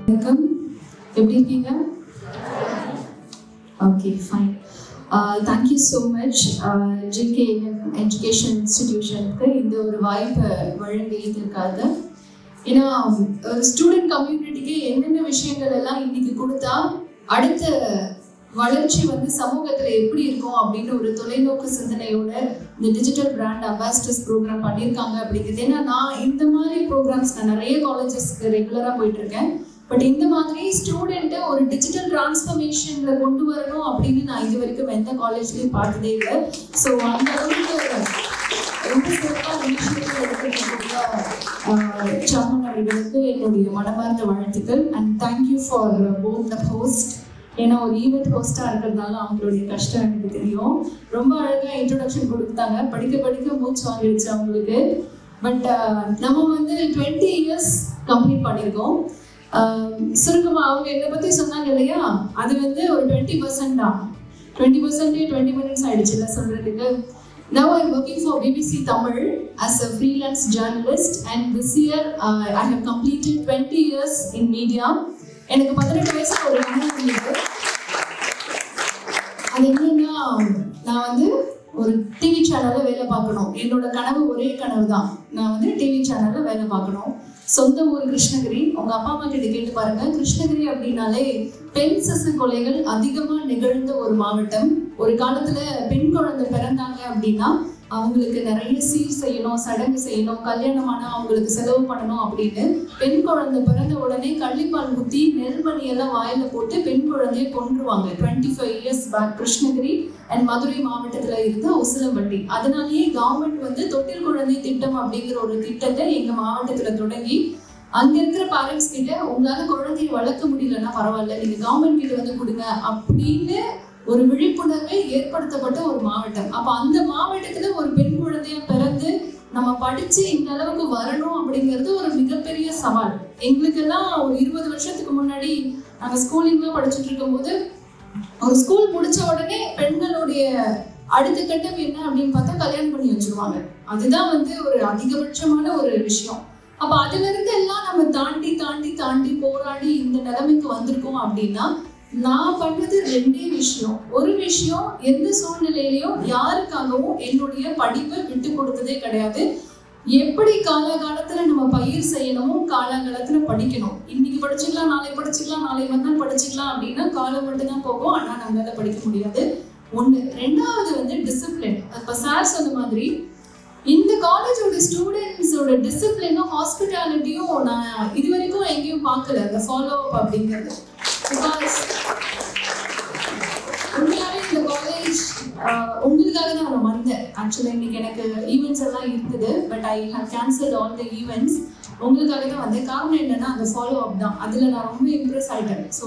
வணக்கம், எப்படி இருக்கீங்க? Okay, fine. Thank you so much JKNM education இன்ஸ்டிடியூஷனுக்கு இந்த ஒரு வாய்ப்பை வழங்கியதற்காக. ஏன்னா ஸ்டூடெண்ட் கம்யூனிட்டிக்கு என்னென்ன விஷயங்கள் எல்லாம் இன்னைக்கு கொடுத்தா அடுத்த வளர்ச்சி சமூகத்துல எப்படி இருக்கும் அப்படின்னு ஒரு தொலைநோக்கு சிந்தனையோட இந்த டிஜிட்டல் பிராண்ட் அம்பாசிடர்ஸ் ப்ரோக்ராம் பண்ணியிருக்காங்க அப்படிங்கிறது. ஏன்னா நான் இந்த மாதிரி ப்ரோக்ராம்ஸ் நான் நிறைய காலேஜஸ்க்கு ரெகுலரா போயிட்டு இருக்கேன். பட் இந்த மாதிரி ஸ்டூடெண்ட்டை ஒரு டிஜிட்டல் டிரான்ஸ்ஃபர்மேஷன்ல கொண்டு வரணும் அப்படின்னு நான் இது வரைக்கும் எந்த காலேஜ்லயும் பார்த்ததே இல்லை. ஸோ அந்த அளவுக்கு ரொம்ப சிறப்பாக இனிஷியேட்டிவ் எடுத்துக்கூடிய சாமன் அவர்களுக்கு என்னுடைய மனமார்ந்த வாழ்த்துக்கள். And thank you for both the host. ஏன்னா ஒரு ஈவெண்ட் ஹோஸ்டா இருக்கிறதுனால அவங்களுடைய கஷ்டம் எனக்கு தெரியும். ரொம்ப அழகா இன்ட்ரோடக்ஷன் கொடுத்தாங்க. படிக்க மூச்சு வாங்கிடுச்சு அவங்களுக்கு. பட் நம்ம 20 இயர்ஸ் கம்ப்ளீட் பண்ணியிருக்கோம். சுருக்கமா அவங்க என்னை பத்தி சொன்னாங்க இல்லையா, அது ஒரு 20% தான். 20% 20 minutes ஆயிடுச்சு இல்லை சொல்றதுக்கு. Now I'm working for BBC Tamil as a freelance journalist, and this year I have completed 20 years in media. எனக்கு 18 வயசுல ஒரு கனவு இருந்தது. அது என்னன்னா, நான் ஒரு டிவி சேனல்ல வேலை பார்க்கணும். என்னோட கனவு ஒரே கனவு தான். நான் டிவி சேனல்ல வேலை பார்க்கணும். சொந்த ஊர் கிருஷ்ணகிரி. உங்க அப்பா அம்மா கிட்ட கேட்டு பாருங்க. கிருஷ்ணகிரி அப்படின்னாலே பெண் சிசு கொலைகள் அதிகமா நிகழ்ந்த ஒரு மாவட்டம். ஒரு காலத்துல பெண் குழந்தை பிறந்தாங்க அப்படின்னா அவங்களுக்கு நிறைய சீர் செய்யணும், சடங்கு செய்யணும், கல்யாணமான அவங்களுக்கு செலவு பண்ணணும் அப்படின்னு பெண் குழந்தை பிறந்த உடனே கள்ளிப்பால் ஊற்றி நெல்மணி எல்லாம் வாயில போட்டு பெண் குழந்தைய கொன்றுவாங்க. 25 years back Krishnagiri and Madurai மாவட்டத்துல இருந்த உசிலம்பட்டி. அதனாலேயே கவர்மெண்ட் தொட்டில் குழந்தை திட்டம் அப்படிங்கிற ஒரு திட்டத்தை எங்க மாவட்டத்துல தொடங்கி அங்க இருக்கிற பேரண்ட்ஸ் கிட்ட, உங்களால குழந்தைய வளர்க்க முடியலன்னா பரவாயில்ல, நீங்க கவர்மெண்ட் கிட்ட கொடுங்க அப்படின்னு ஒரு விழிப்புணர்வை ஏற்படுத்தப்பட்ட ஒரு மாவட்டம். அப்ப அந்த மாவட்டத்துல ஒரு பெண் குழந்தைய பிறந்து நம்ம படிச்சு இந்த அளவுக்கு வரணும் அப்படிங்கிறது ஒரு மிகப்பெரிய சவால். எங்களுக்கெல்லாம் ஒரு 20 வருஷத்துக்கு முன்னாடி நாங்க ஸ்கூலிங்லாம் படிச்சுட்டு இருக்கும் போது ஒரு ஸ்கூல் முடிச்ச உடனே பெண்களுடைய அடுத்த கட்டம் என்ன அப்படின்னு பார்த்தா கல்யாணம் பண்ணி வச்சிருவாங்க. அதுதான் ஒரு அதிகபட்சமான ஒரு விஷயம். அப்ப அதுல இருந்து எல்லாம் நம்ம தாண்டி தாண்டி தாண்டி போராடி இந்த நிலைமைக்கு வந்திருக்கோம் அப்படின்னா நான் பண்றது 2 விஷயம். ஒரு விஷயம், எந்த சூழ்நிலையிலையும் யாருக்காகவும் என்னுடைய படிப்பை விட்டு கொடுத்ததே கிடையாது. எப்படி காலகாலத்துல நம்ம பயிர் செய்யணுமோ காலகாலத்துல படிக்கணும். இன்னைக்கு படிச்சுக்கலாம், நாளை படிச்சுக்கலாம், நாளை வந்தால் படிச்சுக்கலாம் அப்படின்னா காலம் மட்டும்தான் போகும். ஆனா நம்மளால படிக்க முடியாது. ஒண்ணு. 2வது டிசிப்ளின். இப்ப சார் சொன்ன மாதிரி இந்த காலேஜோட ஸ்டூடெண்ட்ஸோட டிசிப்ளினும் ஹாஸ்பிட்டாலிட்டியும் நான் இது வரைக்கும் எங்கேயும் பார்க்கல. அந்த ஃபாலோ அப் அப்படிங்கிறது. பிகாஸ் உண்மையாவே இந்த காலேஜ் உங்களுக்காக தான் நான் வந்தேன். ஆக்சுவலா இன்னைக்கு எனக்கு ஈவெண்ட்ஸ் எல்லாம் இருந்தது. But I have cancelled all the events. உங்களுக்காக தான் வந்தேன். காரணம் என்னன்னா அந்த ஃபாலோ அப் தான். அதுல நான் ரொம்ப இம்ப்ரெஸ் ஆயிட்டேன். ஸோ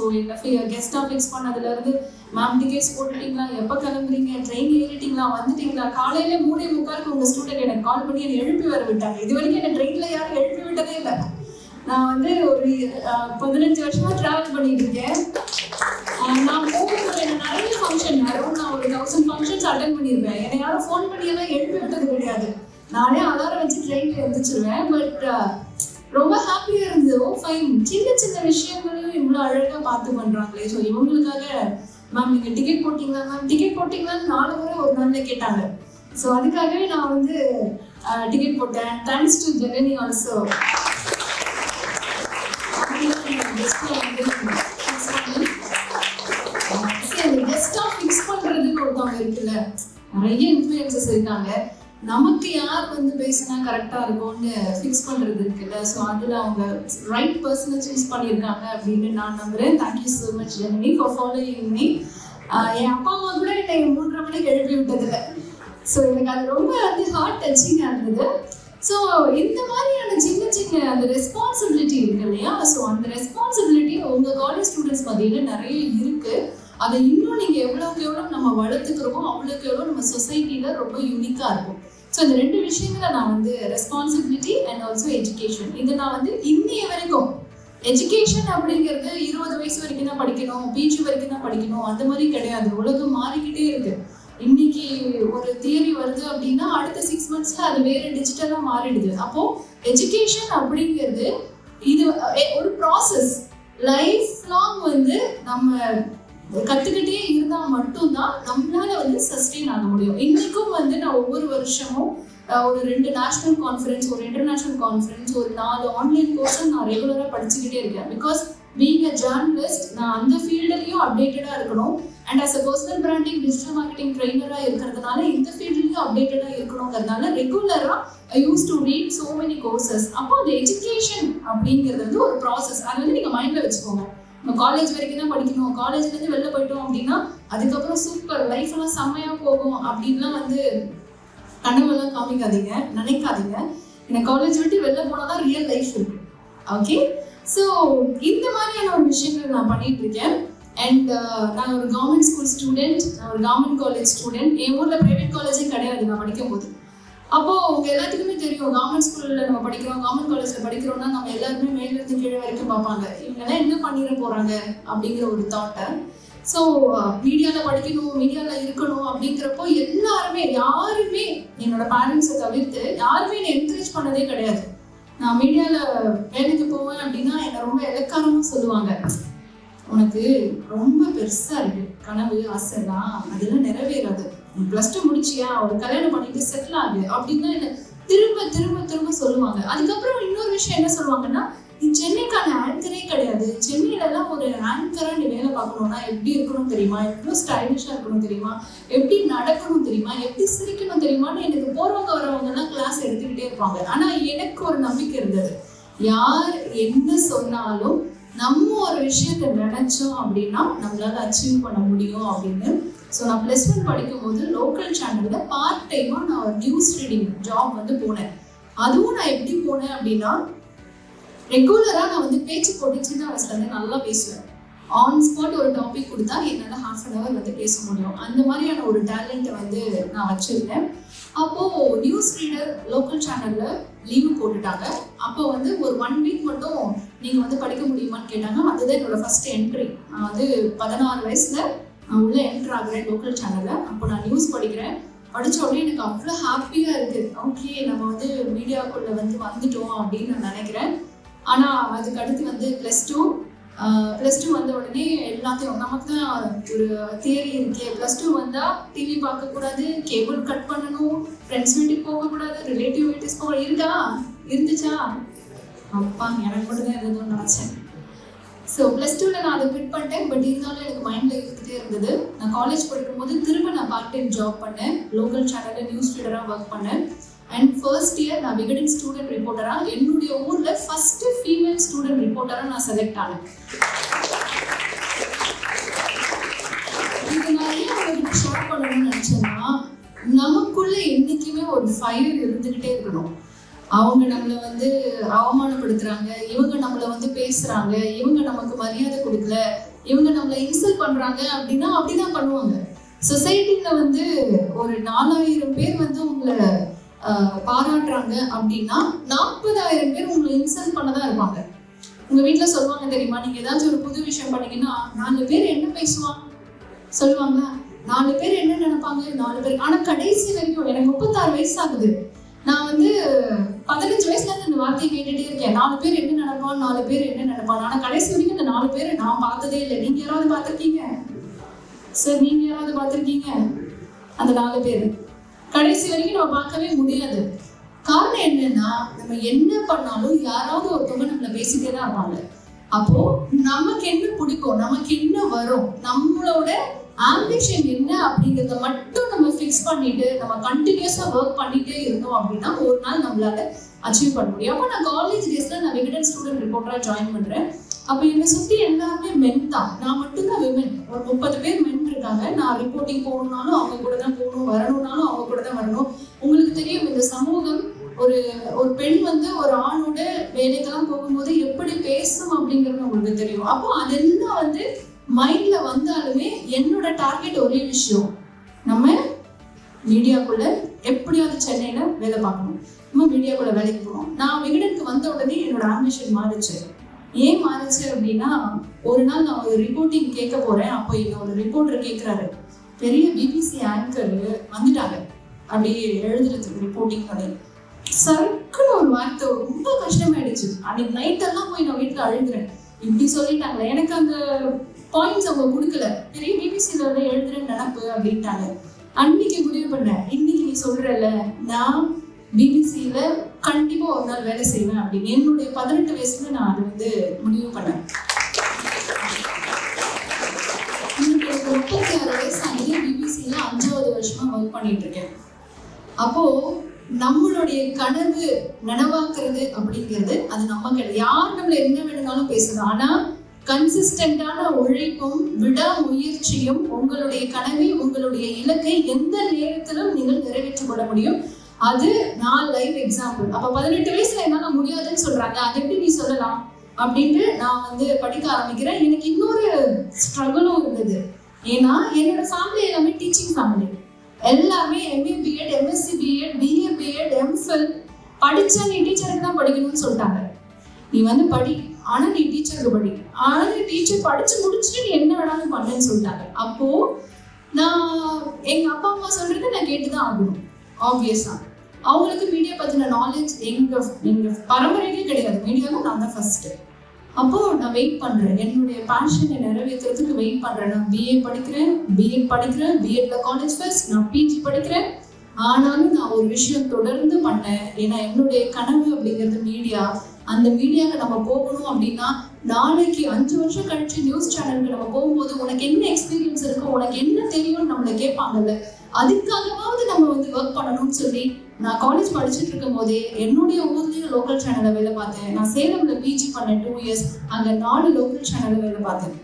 கெஸ்டா ஃபிக்ஸ் பண்ணதுல இருந்து மேம் டிக்கெட்ஸ் போட்டுட்டீங்களா, எப்போ கிளம்புறீங்க, ட்ரெயின் ஏறிட்டீங்களா, வந்துட்டீங்களா, காலையில 3:45 உங்க ஸ்டூடெண்ட் எனக்கு கால் பண்ணி என்னை எழுப்பி வர விட்டாங்க. இது வரைக்கும் என்ன ட்ரெயின்ல யாரும் எழுப்பி விட்டதே இல்லை. நான் ஒரு 15 வருஷமா டிராவல் பண்ணிட்டு இருக்கேன். நான் போகும்போது நிறைய ஃபங்க்ஷன் நான் ஒரு 1000 ஃபங்க்ஷன்ஸ் அட்டென்ட் பண்ணியிருப்பேன். என்னை யாரும் ஃபோன் பண்ணி எல்லாம் எழுப்பி விட்டது கிடையாது. நானே அலாரம் வச்சு ட்ரெயின்ல எழுந்திரிச்சிருவேன். பட் ரொம்ப ஹாப்பியா இருந்தது. ஃபைன், சின்ன சின்ன விஷயங்களையும் இவ்வளோ அழகா பார்த்து பண்றாங்களே. ஸோ இவங்களுக்காக மேம் நீங்க டிக்கெட் போட்டீங்களா, மேம் டிக்கெட் போட்டீங்களான்னு 4 முறை ஒரு நாள்ல கேட்டாங்க. ஸோ அதுக்காகவே நான் டிக்கெட் போட்டேன். Thanks to Janani also. கெஸ்டா ஃபிக்ஸ் பண்றதுன்னு ஒருத்தவங்க இருக்குல்ல, நிறைய இன்ஃப்ளூயன்சஸ் இருக்காங்க. நமக்கு யார் பேசினா கரெக்டா இருக்கும்னு ஃபிக்ஸ் பண்றது இருக்குல்ல. ஸோ அதுல அவங்க ரைட் பர்சனை சூஸ் பண்ணியிருக்காங்க அப்படின்னு நான் நம்புறேன். Thank you so much Janani for following me. என் அப்பா அம்மா கூட என்னை 3:30 மணிக்கு எழுப்பி விட்டதில்லை. ஸோ எனக்கு அது ரொம்ப ஹார்ட் டச்சிங்காக இருந்தது. ஸோ இந்த மாதிரியான சின்ன சின்ன அந்த ரெஸ்பான்சிபிலிட்டி இருக்கு இல்லையா. ஸோ அந்த ரெஸ்பான்சிபிலிட்டி உங்க காலேஜ் ஸ்டூடெண்ட்ஸ் மத்தியில நிறைய இருக்கு. அதை இன்னும் நீங்க எவ்வளவுக்கு எவ்வளவு நம்ம வளர்த்துக்கிறோமோ அவ்வளவுக்கு எவ்வளவு நம்ம சொசைட்டில ரொம்ப யூனிக்கா இருக்கும். ஸோ இந்த 2 விஷயங்களை நான் ரெஸ்பான்சிபிலிட்டி அண்ட் ஆல்சோ எஜுகேஷன், இதை நான் இன்னைய வரைக்கும் எஜுகேஷன் அப்படிங்கிறது 20 வயசு வரைக்கும் தான் படிக்கணும், பிஜி வரைக்கும் தான் படிக்கணும், அந்த மாதிரி கிடையாது. உலகம் மாறிக்கிட்டே இருக்கு. இன்னைக்கு ஒரு தியரி வருது அப்படின்னா அடுத்த 6 monthsல அது வேற டிஜிட்டலா மாறிடுது. அப்போ எஜுகேஷன் அப்படிங்கிறது இது ஒரு ப்ராசஸ். லைஃப் லாங் வந்து நம்ம கத்துக்கிட்டே இருந்தா மட்டும்தான் நம்மளால வந்து சஸ்டெயின் ஆக முடியும். இன்னைக்கும் வந்து நான் ஒவ்வொரு வருஷமும் ஒரு 2 நேஷனல் கான்ஃபரன்ஸ், ஒரு இன்டர்நேஷனல் கான்ஃபரன்ஸ், ஒரு 4 ஆன்லைன் கோர்ஸும் நான் ரெகுலரா படிச்சுக்கிட்டே இருக்கேன். பிகாஸ் பீங் அ ஜேர்னலிஸ்ட், நான் அந்த ஃபீல்டுலயும் அப்டேட்டடா இருக்கணும். And as a personal branding digital marketing ட்ரெயினரா இருக்கிறதுனால இந்த ஃபீல்ட்லயும் அப்டேட்டடா இருக்கணுங்கிறதுனால ரெகுலரா I use to read so many courses. அப்போ அந்த எஜுகேஷன் அப்படிங்கிறது வந்து ஒரு ப்ராசஸ். அதை வந்து நீங்க மைண்ட்ல வச்சுக்கோங்க. நம்ம காலேஜ் வரைக்கும் தான் படிக்கணும், காலேஜ்ல இருந்து வெளில போயிட்டோம் அப்படின்னா அதுக்கப்புறம் சூப்பர் லைஃப் எல்லாம் செம்மையா போகும் அப்படின்லாம் வந்து கனவெல்லாம் காமிக்காதீங்க, நினைக்காதீங்க. எனக்கு காலேஜ் விட்டு வெளில போனாதான் ரியல் லைஃப் இருக்கு. ஓகே, ஸோ இந்த மாதிரியான ஒரு விஷயங்கள் நான் பண்ணிட்டு இருக்கேன். அண்ட் நான் ஒரு கவர்மெண்ட் ஸ்கூல் ஸ்டூடெண்ட், நான் ஒரு கவர்மெண்ட் காலேஜ் ஸ்டூடெண்ட். என் ஊர்ல பிரைவேட் காலேஜே கிடையாது நான் படிக்கும் போது. அப்போ உங்க எல்லாத்துக்குமே தெரியும், கவர்மெண்ட் ஸ்கூல்ல நம்ம படிக்கிறோம், கவர்மெண்ட் காலேஜ்ல படிக்கிறோம்னா நம்ம எல்லாருமே மேல இருந்து கீழே வரைக்கும் பார்ப்பாங்க, இவங்க எல்லாம் என்ன பண்ணிட போறாங்க அப்படிங்கிற ஒரு தாட்டை. ஸோ மீடியாவில் படிக்கணும், மீடியாவில் இருக்கணும் அப்படிங்கிறப்போ யாருமே என்னோட பேரண்ட்ஸை தவிர்த்து யாருமே என்னை என்கரேஜ் பண்ணதே கிடையாது. நான் மீடியாவில் வேலைக்கு போவேன் அப்படின்னா என்னை ரொம்ப இலக்காரமாக சொல்லுவாங்க, உனக்கு ரொம்ப பெருசா இருக்கு கனவு, ஆசைலாம், அதெல்லாம் நிறைவேறாது, +2 முடிச்சியா, ஒரு கல்யாணம் பண்ணிட்டு செட்டில் ஆகு அப்படின்னு என்ன திரும்ப திரும்ப திரும்ப சொல்லுவாங்க. அதுக்கப்புறம் இன்னொரு விஷயம் என்ன சொல்லுவாங்கன்னா, நீ சென்னைக்கான ஆங்கரே கிடையாது, சென்னையில எல்லாம் ஒரு ஆங்கரா நீ வேலை பார்க்கணும்னா எப்படி இருக்கணும் தெரியுமா, எவ்வளவு ஸ்டைலிஷா இருக்கணும் தெரியுமா, எப்படி நடக்கணும் தெரியுமா, எப்படி சிரிக்கணும் தெரியுமான்னு எனக்கு போறவங்க வரவங்க எல்லாம் கிளாஸ் எடுத்துக்கிட்டே இருப்பாங்க. ஆனா எனக்கு ஒரு நம்பிக்கை இருந்தது, யார் என்ன சொன்னாலும் நம்ம ஒரு விஷயத்தை நினைச்சோம் அப்படின்னா நம்மளால அச்சீவ் பண்ண முடியும் அப்படின்னு. ஸோ நான் +1 படிக்கும் போது லோக்கல் சேனல்ல பார்ட் டைமா நான் ஒரு நியூஸ் ரீடிங் ஜாப் வந்து போனேன். அதுவும் நான் எப்படி போனேன் அப்படின்னா, ரெகுலரா நான் வந்து பேச்சு போட்டு சின்ன வயசுல இருந்து நல்லா பேசுவேன். ஆன் ஸ்பாட் ஒரு டாபிக் கொடுத்தா என்னால ½ அன் ஹவர் வந்து பேச முடியும். அந்த மாதிரியான ஒரு டேலண்ட்டை வந்து நான் வச்சிருந்தேன். அப்போ நியூஸ் ரீடர் லோக்கல் சேனல்ல லீவு போட்டுட்டாங்க. அப்போ வந்து ஒரு 1 வீக் மட்டும் நீங்க வந்து படிக்க முடியுமான்னு கேட்டாங்க. அதுதான் என்னோட ஃபர்ஸ்ட் என்ட்ரி. நான் வந்து 16 வயசுல நான் உள்ள என்ட்ரு ஆகுறேன் லோக்கல் சேனல்ல. அப்போ நான் நியூஸ் படிக்கிறேன். படிச்ச உடனே எனக்கு அவ்வளோ ஹாப்பியா இருக்கு, ஓகே நம்ம வந்து மீடியாக்குள்ள வந்து வந்துட்டோம் அப்படின்னு நான் நினைக்கிறேன். ஆனா அதுக்கு அடுத்து வந்து +2 வந்த உடனே எல்லாத்தையும் நமக்கு தான் ஒரு தியரி இருக்கே, +2 வந்தா டிவி பார்க்க கூடாது, கேபிள் கட் பண்ணணும், ஃப்ரெண்ட்ஸ் வீட்டுக்கு போகக்கூடாது, ரிலேட்டிவ் வீட்டுக்கு போக இருந்துச்சா அப்பா எனக்கு மட்டும் தான் இருந்ததுன்னு நினைச்சேன். ஸோ +2ல நான் அதை குவிட் பண்ணிட்டேன். பட் இருந்தாலும் எனக்கு மைண்ட்ல இருந்துகிட்டே இருந்தது. நான் காலேஜ் படிக்கும்போது திரும்ப நான் பார்ட் டைம் ஜாப் பண்ணேன், லோக்கல் சேனல்ல நியூஸ் ரீடரா ஒர்க் பண்ணேன். அண்ட் ஃபர்ஸ்ட் இயர் நான் விகடன் ஸ்டூடெண்ட் ரிப்போர்ட்டரா, என்னுடைய ஊர்ல ஃபர்ஸ்ட் ஃபீமேல் ஸ்டூடெண்ட் ரிப்போர்ட்டரா நான் செலக்ட் ஆனேன். இது நான் ஏன் உங்களுக்கு ஷேர் பண்ணணும்னு நினைச்சேன்னா, நமக்குள்ள என்னைக்குமே ஒரு ஃபயர் இருந்துகிட்டே இருக்கணும். அவங்க நம்மளை வந்து அவமானப்படுத்துறாங்க, இவங்க நம்மளை வந்து பேசுறாங்க, இவங்க நமக்கு மரியாதை கொடுக்கல, இவங்க நம்மளை இன்சல்ட் பண்றாங்க அப்படின்னா அப்படிதான் பண்ணுவாங்க. சொசைட்டில வந்து ஒரு 4000 பேர் வந்து உங்களை பாராட்டுறாங்க அப்படின்னா 40,000 பேர் உங்களை இன்சல்ட் பண்ணதான் இருப்பாங்க. உங்க வீட்டுல சொல்லுவாங்க தெரியுமா, நீங்க ஏதாச்சும் ஒரு புது விஷயம் பண்ணீங்கன்னா 4 பேர் என்ன பேசுவாங்க சொல்லுவாங்க, 4 பேர் என்ன நினைப்பாங்க, 4 பேர். ஆனா கடைசி வரைக்கும் எனக்கு 36 வயசு ஆகுது, நான் வந்து 15 வயசுல இருந்து இந்த வார்த்தையை கேட்டுட்டே இருக்கேன், 4 பேர் என்ன நினைப்பான், 4 பேர் என்ன நினைப்பான். ஆனா கடைசி வரைக்கும் இந்த 4 பேரை நான் பார்த்ததே இல்லை. நீங்க யாராவது பார்த்திருக்கீங்க சார்? நீங்க யாராவது பார்த்திருக்கீங்க அந்த 4 பேர்? கடைசி வரைக்கும் நம்ம பார்க்கவே முடியாது. காரணம் என்னன்னா, நம்ம என்ன பண்ணாலும் யாராவது ஒருத்தவங்க நம்மள பேசிட்டே தான் இருப்பாங்க. அப்போ நமக்கு என்ன பிடிக்கும், நமக்கு என்ன வரும், நம்மளோட ஆம்பிஷன் என்ன அப்படிங்கிறத மட்டும் நம்ம ஃபிக்ஸ் பண்ணிட்டு நம்ம கண்டினியூஸா ஒர்க் பண்ணிட்டே இருந்தோம் அப்படின்னா ஒரு நாள் நம்மளால அச்சீவ் பண்ண முடியும். அப்போ நான் காலேஜ் டேஸ்ல நான் விகடன் ஸ்டூடெண்ட் ரிப்போர்ட்டரா ஜாயின் பண்றேன். அப்போ என்னை சுற்றி எல்லாருமே மென் தான், நான் மட்டும்தான் விமன். ஒரு 30 பேர் மென் இருக்காங்க. நான் ரிப்போர்ட்டிங் போகணும்னாலும் அவங்க கூட தான் போகணும், வரணும்னாலும் அவங்க கூட தான் வரணும். உங்களுக்கு தெரியும், இந்த சமூகம் ஒரு பெண் வந்து ஒரு ஆணோட வேலைக்கெல்லாம் போகும்போது எப்படி பேசும் அப்படிங்கிறது உங்களுக்கு தெரியும். அப்போ அதெல்லாம் வந்து மைண்ட்ல வந்தாலுமே என்னோட டார்கெட் ஒரே விஷயம், நம்ம மீடியாக்குள்ள எப்படியாவது சென்னையில வேலை பார்க்கணும், நம்ம மீடியாக்குள்ள வேலைக்கு போகணும். நான் விகடனுக்கு வந்த உடனே என்னோட ஆம்பிஷன் மாறிச்சு. ஏன் மாறிச்சு அப்படின்னா, ஒரு நாள் நான் ஒரு ரிப்போர்ட்டிங் கேட்க போறேன். அப்போ ஒரு ரிப்போர்ட்டர் கேட்கிறாரு, பெரிய பிபிசி ஆங்கர் வந்துட்டாங்க அப்படியே எழுதுறதுக்கு ரிப்போர்ட்டிங் பண்ணி, சருக்குன்னு ஒரு வார்த்தை ரொம்ப கஷ்டமாயிடுச்சு. அன்னைக்கு நைட் எல்லாம் போய் நான் வீட்டுல அழுகுறேன், இப்படி சொல்லிட்டாங்க. எனக்கு அந்த பாயிண்ட்ஸ் அவங்க கொடுக்கல. பெரிய பிபிசியில எழுதுற நினப்பு அப்படின்ட்டாங்க. அன்னைக்கு முடிவு பண்ணேன், இன்னைக்கு நீ சொல்றல நான் பிபிசியில கண்டிப்பா ஒரு நாள் வேலை செய்வேன் அப்படின்னு. என்னுடைய 18 வயசுல நான் அதை வந்து முடிவு பண்ணேன். 36 வயசு ஆகிட்டு பிபிசியில 5வது வருஷமா ஒர்க் பண்ணிட்டு இருக்கேன். அப்போ நம்மளுடைய கனவு நனவாக்குறது அப்படிங்கிறது அது நம்ம கிடையாது. யார் நம்மள என்ன வேணும்னாலும் பேசலாம். ஆனா கன்சிஸ்டன்டான உழைப்பும் விடாமுயற்சியும் உங்களுடைய கனவை, உங்களுடைய இலக்கை எந்த நேரத்திலும் நீங்கள் நிறைவேற்றிக் கொள்ள முடியும். அது நான் லைவ் எக்ஸாம்பிள். அப்ப 18 வயசுல என்னால முடியாதுன்னு சொல்றாங்க, அது எப்படி நீ சொல்லலாம் அப்படின்ட்டு நான் வந்து படிக்க ஆரம்பிக்கிறேன். எனக்கு இன்னொரு ஸ்ட்ரகிளும் இருந்தது. ஏன்னா என்னோட ஃபேமிலி எல்லாமே டீச்சிங் ஃபேமிலி. எல்லாமே MA BEd, MSc BEd, BA BEd, MPhil படிச்சா நீ டீச்சருக்கு தான் படிக்கணும்னு சொல்லிட்டாங்க. நீ வந்து படி, ஆனா நீ டீச்சருக்கு படி, ஆனா நீ டீச்சர் படிச்சு முடிச்சுட்டு நீ என்ன வேணாலும் பண்ணுன்னு சொல்லிட்டாங்க. அப்போ நான் எங்க அப்பா அம்மா சொல்றது நான் கேட்டுதான் ஆகணும். ஆப்வியஸா அவங்களுக்கு மீடியா பத்தின நாலேஜ் எங்க பரம்பரைக்கே கிடையாது. மீடியாவும் நான் தான் ஃபர்ஸ்ட். அப்போ நான் வெயிட் பண்றேன், என்னுடைய பேஷனை நிறைவேற்றுறதுக்கு வெயிட் பண்றேன். நான் பிஏ படிக்கிறேன், பிஎட் படிக்கிறேன், பிஎட்ல காலேஜ் ஃபர்ஸ்ட், நான் பிஜி படிக்கிறேன். ஆனாலும் நான் ஒரு விஷயம் தொடர்ந்து பண்ணேன். ஏன்னா என்னுடைய கனவு அப்படிங்கிறது மீடியா. அந்த மீடியாவுக்கு நம்ம போகணும் அப்படின்னா நாளைக்கு 5 வருஷம் கழிச்சு நியூஸ் சேனலுக்கு நம்ம போகும்போது உனக்கு என்ன எக்ஸ்பீரியன்ஸ் இருக்கும், உனக்கு என்ன தெரியும்னு நம்மளை கேட்பாங்கல்ல. அதுக்காகவாவது நம்ம வந்து ஒர்க் பண்ணணும்னு சொல்லி நான் காலேஜ் படிச்சுட்டு இருக்கும் போதே என்னுடைய ஊர்லயே லோக்கல் சேனல்ல வேலை பார்த்தேன். நான் சேலம்ல பிஜி பண்ணேன் 2 இயர்ஸ். அங்க 4 லோக்கல் சேனல்ல வேலை பார்த்தேன்.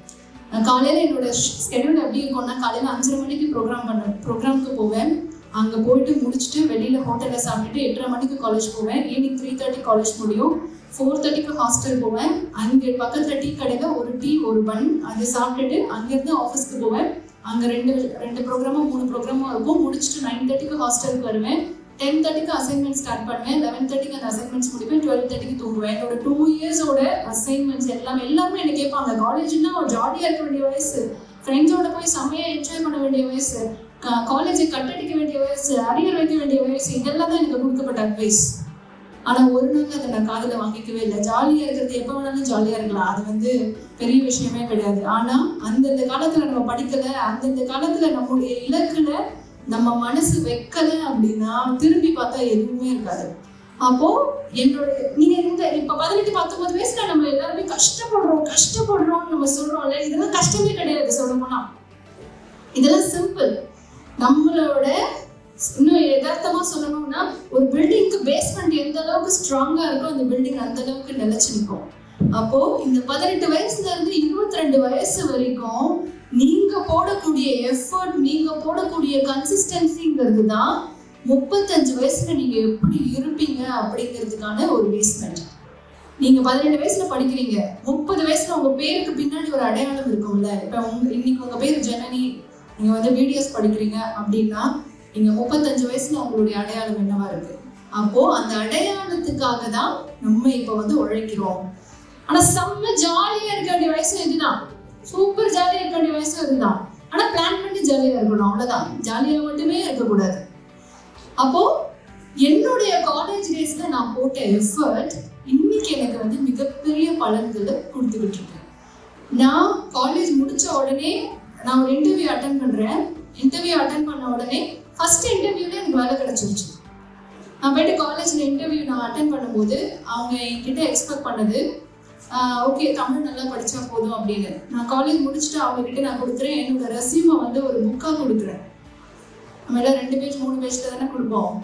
காலையில என்னோட ஸ்கெடியூல் எப்படி இருக்கும்னா, காலையில 5:30 மணிக்கு ப்ரோக்ராமுக்கு போவேன். அங்க போயிட்டு முடிச்சுட்டு வெளியில ஹோட்டல்ல சாப்பிட்டுட்டு 8:30 மணிக்கு காலேஜ் போவேன். ஈவினிங் 3:30 காலேஜ் முடியும். 4:30க்கு ஹாஸ்டல் போவேன். அங்கே பக்கத்துல டீ கடையில ஒரு டீ ஒரு பன் அது சாப்பிட்டுட்டு அங்கிருந்து ஆஃபீஸ்க்கு போவேன். அங்க ரெண்டு ப்ரோக்ராமோ 3 ப்ரோக்ராமோ இருக்கும். முடிச்சுட்டு 9:30க்கு ஹாஸ்டலுக்கு வருவேன். 10:30க்கு அசைன்மெண்ட் ஸ்டார்ட் பண்ணுவேன். 11:30க்கு அந்த அசைன்மெண்ட்ஸ் முடிப்பேன். 12:30க்கு தூங்குவேன். என்னோட 2 இயர்ஸோட அசைன்மெண்ட்ஸ் எல்லாருமே என்ன கேட்பாங்க, காலேஜ்னா ஜாலியா இருக்க வேண்டிய வயசு, ஃப்ரெண்ட்ஸோட போய் செம்மையா என்ஜாய் பண்ண வேண்டிய வயசு, காலேஜை கட்டடிக்க வேண்டிய வயசு, அரியர் வைக்க வேண்டிய வயசு, இதெல்லாம் தான் எனக்கு கொடுக்கப்பட்ட அட்வைஸ். ஆனா ஒரு நாள் அதை நான் காதுல வாங்கிக்கவே இல்லை. ஜாலியா இருக்கிறது எப்ப வேணாலும் ஜாலியா இருக்கலாம், அது வந்து பெரிய விஷயமே கிடையாது. ஆனா அந்தந்த காலத்துல நம்ம படிக்கல, அந்தந்த காலத்துல நம்முடைய இலக்குல நம்ம மனசு வைக்கல அப்படின்னா திரும்பி பார்த்தா எதுவுமே இருக்காது. அப்போ என்னோட நீங்க இந்த இப்ப 18-19 வயசுல நம்ம எல்லாருமே கஷ்டப்படுறோம் நம்ம சொல்றோம்ல, இதெல்லாம் கஷ்டமே கிடையாது. சொல்ல போனா இதெல்லாம் சிம்பிள். நம்மளோட இன்னும் யதார்த்தமா சொல்லணும்னா, ஒரு பில்டிங்க்கு பேஸ்மெண்ட் எந்த அளவுக்கு ஸ்ட்ராங்கா இருக்கோ அந்த பில்டிங் அந்த அளவுக்கு நிலைச்சு நிற்கும். அப்போ இந்த 18 வயசுல இருந்து 22 வயசு வரைக்கும் நீங்க போடக்கூடிய எஃபர்ட், நீங்க போடக்கூடிய கன்சிஸ்டன்சிங்கிறது தான் 35 வயசுல நீங்க எப்படி இருப்பீங்க அப்படிங்கிறதுக்கான ஒரு பேஸ்மெண்ட். நீங்க 18 வயசுல படிக்கிறீங்க, 30 வயசுல உங்க பேருக்கு பின்னாடி ஒரு அடையாளம் இருக்கும்ல. இப்ப இன்னைக்கு உங்க பேர் ஜனனி, நீங்க வந்து பிடிஎஸ் படிக்கிறீங்க அப்படின்னா நீங்க 35 வயசுல உங்களுடைய அடையாளம் என்னவா இருக்கு? அப்போ அந்த அடையாளத்துக்காக தான் நம்ம இப்ப வந்து உழைக்கிறோம். ஆனா செம்ம ஜாலியா இருக்க வேண்டிய வயசு இதுதான், சூப்பர் ஜாலியா இருக்க வேண்டிய வயசு இதுதான். ஆனா பிளான் பண்ணி ஜாலியா இருக்கணும், அவ்வளவுதான். ஜாலியா மட்டுமே இருக்கக்கூடாது. அப்போ என்னுடைய காலேஜ் டேஸ்ல நான் போட்ட எஃபர்ட் இன்னைக்கு எனக்கு வந்து மிகப்பெரிய பலன்களை கொடுத்துக்கிட்டு இருக்கேன். நான் காலேஜ் முடிச்ச உடனே நான் ஒரு இன்டர்வியூ அட்டென்ட் பண்றேன். இன்டர்வியூ அட்டென்ட் பண்ண உடனே ஃபர்ஸ்ட் இன்டர்வியூல எனக்கு வேலை கிடைச்சிருச்சு. நான் போயிட்டு காலேஜ்ல இன்டர்வியூ நான் அட்டென்ட் பண்ணும்போது அவங்க என்கிட்ட எக்ஸ்பெக்ட் பண்ணது ஓகே தமிழ் நல்லா படிச்சா போதும் அப்படின்னு. நான் காலேஜ் முடிச்சுட்டு அவங்க கிட்ட நான் கொடுக்குறேன், என்னோட ரெஸ்யூமை வந்து ஒரு புக்கா கொடுக்குறேன். நம்ம எல்லாம் 2 பேஜ் 3 பேஜ்ல தானே கொடுப்போம்.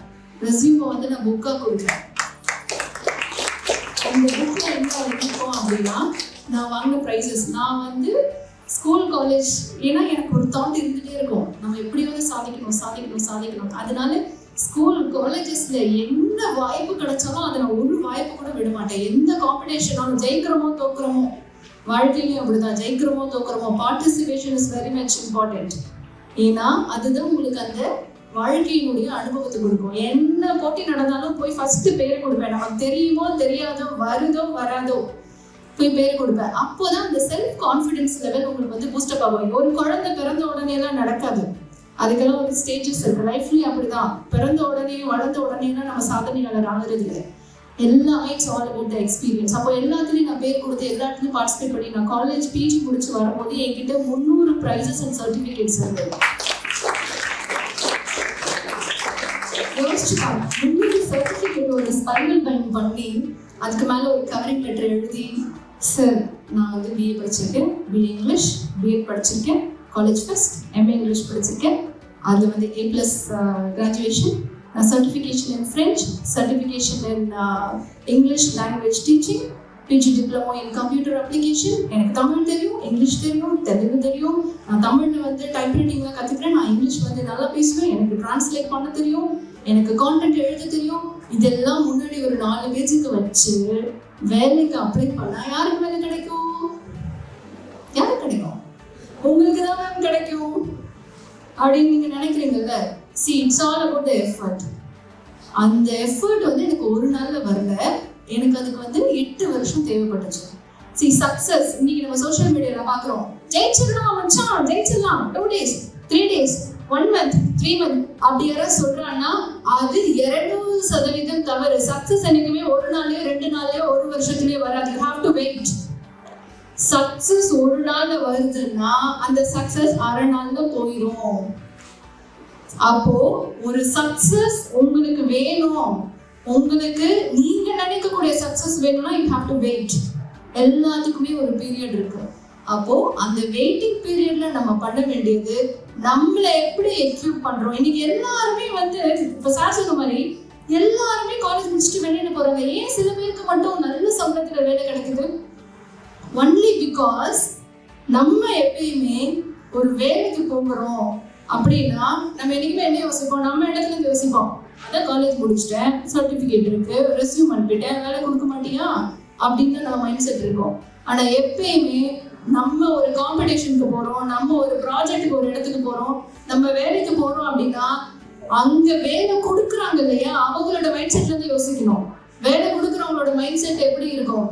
ரெஸ்யூமை வந்து நான் புக்கா கொடுக்குறேன். அந்த புக்ல என்ன இருக்கும் அப்படின்னா, நான் வாங்கின ப்ரைஸஸ், நான் வந்து ஸ்கூல் காலேஜ், ஏன்னா எனக்கு ஒரு தாட் இருந்துகிட்டே இருக்கும், நம்ம எப்படியாவது சாதிக்கணும். அதனால ஸ்கூல் காலேஜஸ்ல என்ன வாய்ப்பு கிடைச்சாலும் அதை நான் ஒரு வாய்ப்பு கூட விட மாட்டேன். எந்த காம்படிஷனாலும் ஜெயிக்கிறோமோ தோக்குறோமோ, வாழ்க்கையிலையும் அப்படிதான், ஜெயிக்கிறோமோ தோக்குறோமோ, participation is very much important. ஏன்னா அதுதான் உங்களுக்கு அந்த வாழ்க்கையினுடைய அனுபவத்தை கொடுக்கும். என்ன போட்டி நடந்தாலும் போய் ஃபர்ஸ்ட் பேரை கொடுப்பேன். நமக்கு தெரியுமோ தெரியாதோ, வருதோ வராதோ, போய் பேரை கொடுப்பேன். அப்போதான் அந்த செல்ஃப் கான்ஃபிடன்ஸ் லெவல் உங்களுக்கு வந்து பூஸ்டப் ஆகும். ஒரு குழந்தை பிறந்த உடனே எல்லாம் நடக்காது, அதுக்கெல்லாம் ஒரு ஸ்டேஜஸ் இருக்கு. லைஃப்லயும் அப்படிதான், பிறந்த உடனே வளர்ந்த உடனே நம்ம சாதனையாளர் ஆகிறது இல்லை. எல்லாமே it's all about the experience. அப்போ எல்லாத்துலேயும் நான் பேர் கொடுத்து எல்லாத்துலையும் பார்ட்டிசிபேட் பண்ணி நான் காலேஜ் பிஜி முடிச்சு வரும்போது என்கிட்ட 300 ப்ரைஸஸ் அண்ட் சர்டிஃபிகேட்ஸ் இருந்தது. யோசிச்சுப்பாங்க, 300 சர்டிஃபிகேட் ஒரு ஸ்பைரல் பைண்ட் பண்ணி அதுக்கு மேலே ஒரு கவரிங் லெட்டர் எழுதி, சார் நான் வந்து பிஏ படிச்சிருக்கேன், பிஏ இங்கிலீஷ், பிஎட் படிச்சிருக்கேன், காலேஜ் ஃபர்ஸ்ட், எம்ஏ இங்கிலீஷ் படிச்சிருக்கேன், அதில் வந்து A+ graduation, certification in French, certification in English language teaching, PG diploma in computer application. எனக்கு தமிழ் தெரியும், இங்கிலீஷ் தெரியும், தெலுங்கு தெரியும். நான் தமிழில் வந்து டைப்ரைட்டிங்லாம் கற்றுக்கிறேன், நான் இங்கிலீஷ் வந்து நல்லா பேசுவேன், எனக்கு டிரான்ஸ்லேட் பண்ண தெரியும், எனக்கு கான்டென்ட் எழுத தெரியும். இதெல்லாம் முன்னாடி ஒரு 4 பேஜுக்கு வச்சு வேலைக்கு அப்ளை பண்ணால் யாருக்கு வேலை கிடைக்கும்? யாருக்கு கிடைக்கும்? உங்களுக்கு தான் மேம் கிடைக்கும் அப்படின்னு நீங்கள் நினைக்கிறீங்கல்ல. See, it's all about the effort. அந்த எஃபர்ட் வந்து எனக்கு ஒரு நாள்ல வரல, எனக்கு அதுக்கு வந்து 8 வருஷம் தேவைப்பட்டுச்சு. See, சக்சஸ் இன்னைக்கு நம்ம சோஷியல் மீடியால பாக்குறோம், ஜெயிச்சிடலாம் மச்சான், ஜெயிச்சிடலாம் 2 days 3 days 1 month 3 month அப்படி யாராவது சொல்றாங்கன்னா அது 200% தவறு. சக்சஸ் என்னைக்குமே ஒரு நாள்லயோ 2 நாள்லயோ 1 வருஷத்துலயோ வராது. You have to wait. Success ஒரு நாள்ல வருதுன்னா அந்த சக்சஸ் அரை நாள்ல போயிடும். அப்போ ஒரு சக்சஸ் உங்களுக்கு வேணும், உங்களுக்கு நீங்க நினைக்கக்கூடிய சக்சஸ் வேணும்னா யூ ஹேவ் டு வெயிட். எல்லாத்துக்குமே ஒரு பீரியட் இருக்கு. அப்போ அந்த வெயிட்டிங் பீரியட்ல நம்ம பண்ண வேண்டியது நம்மளை எப்படி எக்யூப் பண்றோம். இன்னைக்கு எல்லாருமே வந்து இப்ப சார் சொன்ன மாதிரி எல்லாருமே காலேஜ் முடிச்சுட்டு வெளியில போறாங்க. ஏன் சில பேருக்கு மட்டும் நல்ல சம்பளத்துல வேலை கிடைக்குது? ஒன்லி பிகாஸ் நம்ம எப்பயுமே ஒரு வேலைக்கு போகிறோம் அப்படின்னா நம்ம என்னைக்குமே என்ன யோசிப்போம், நம்ம இடத்துல இருந்து யோசிப்போம், அதான் காலேஜ் முடிச்சுட்டேன், சர்டிஃபிகேட் இருக்கு, ரெஸ்யூம் அனுப்பிட்டேன், வேலை கொடுக்க மாட்டியா அப்படின்னு நம்ம மைண்ட் செட் இருக்கும். ஆனா எப்பயுமே நம்ம ஒரு காம்படிஷனுக்கு போறோம், நம்ம ஒரு ப்ராஜெக்ட்டுக்கு ஒரு இடத்துக்கு போறோம், நம்ம வேலைக்கு போறோம் அப்படின்னா அங்க வேலை கொடுக்குறாங்க இல்லையா, அவங்களோட மைண்ட் செட்ல இருந்து யோசிக்கணும். வேலை கொடுக்குறவங்களோட மைண்ட் செட் எப்படி இருக்கும்,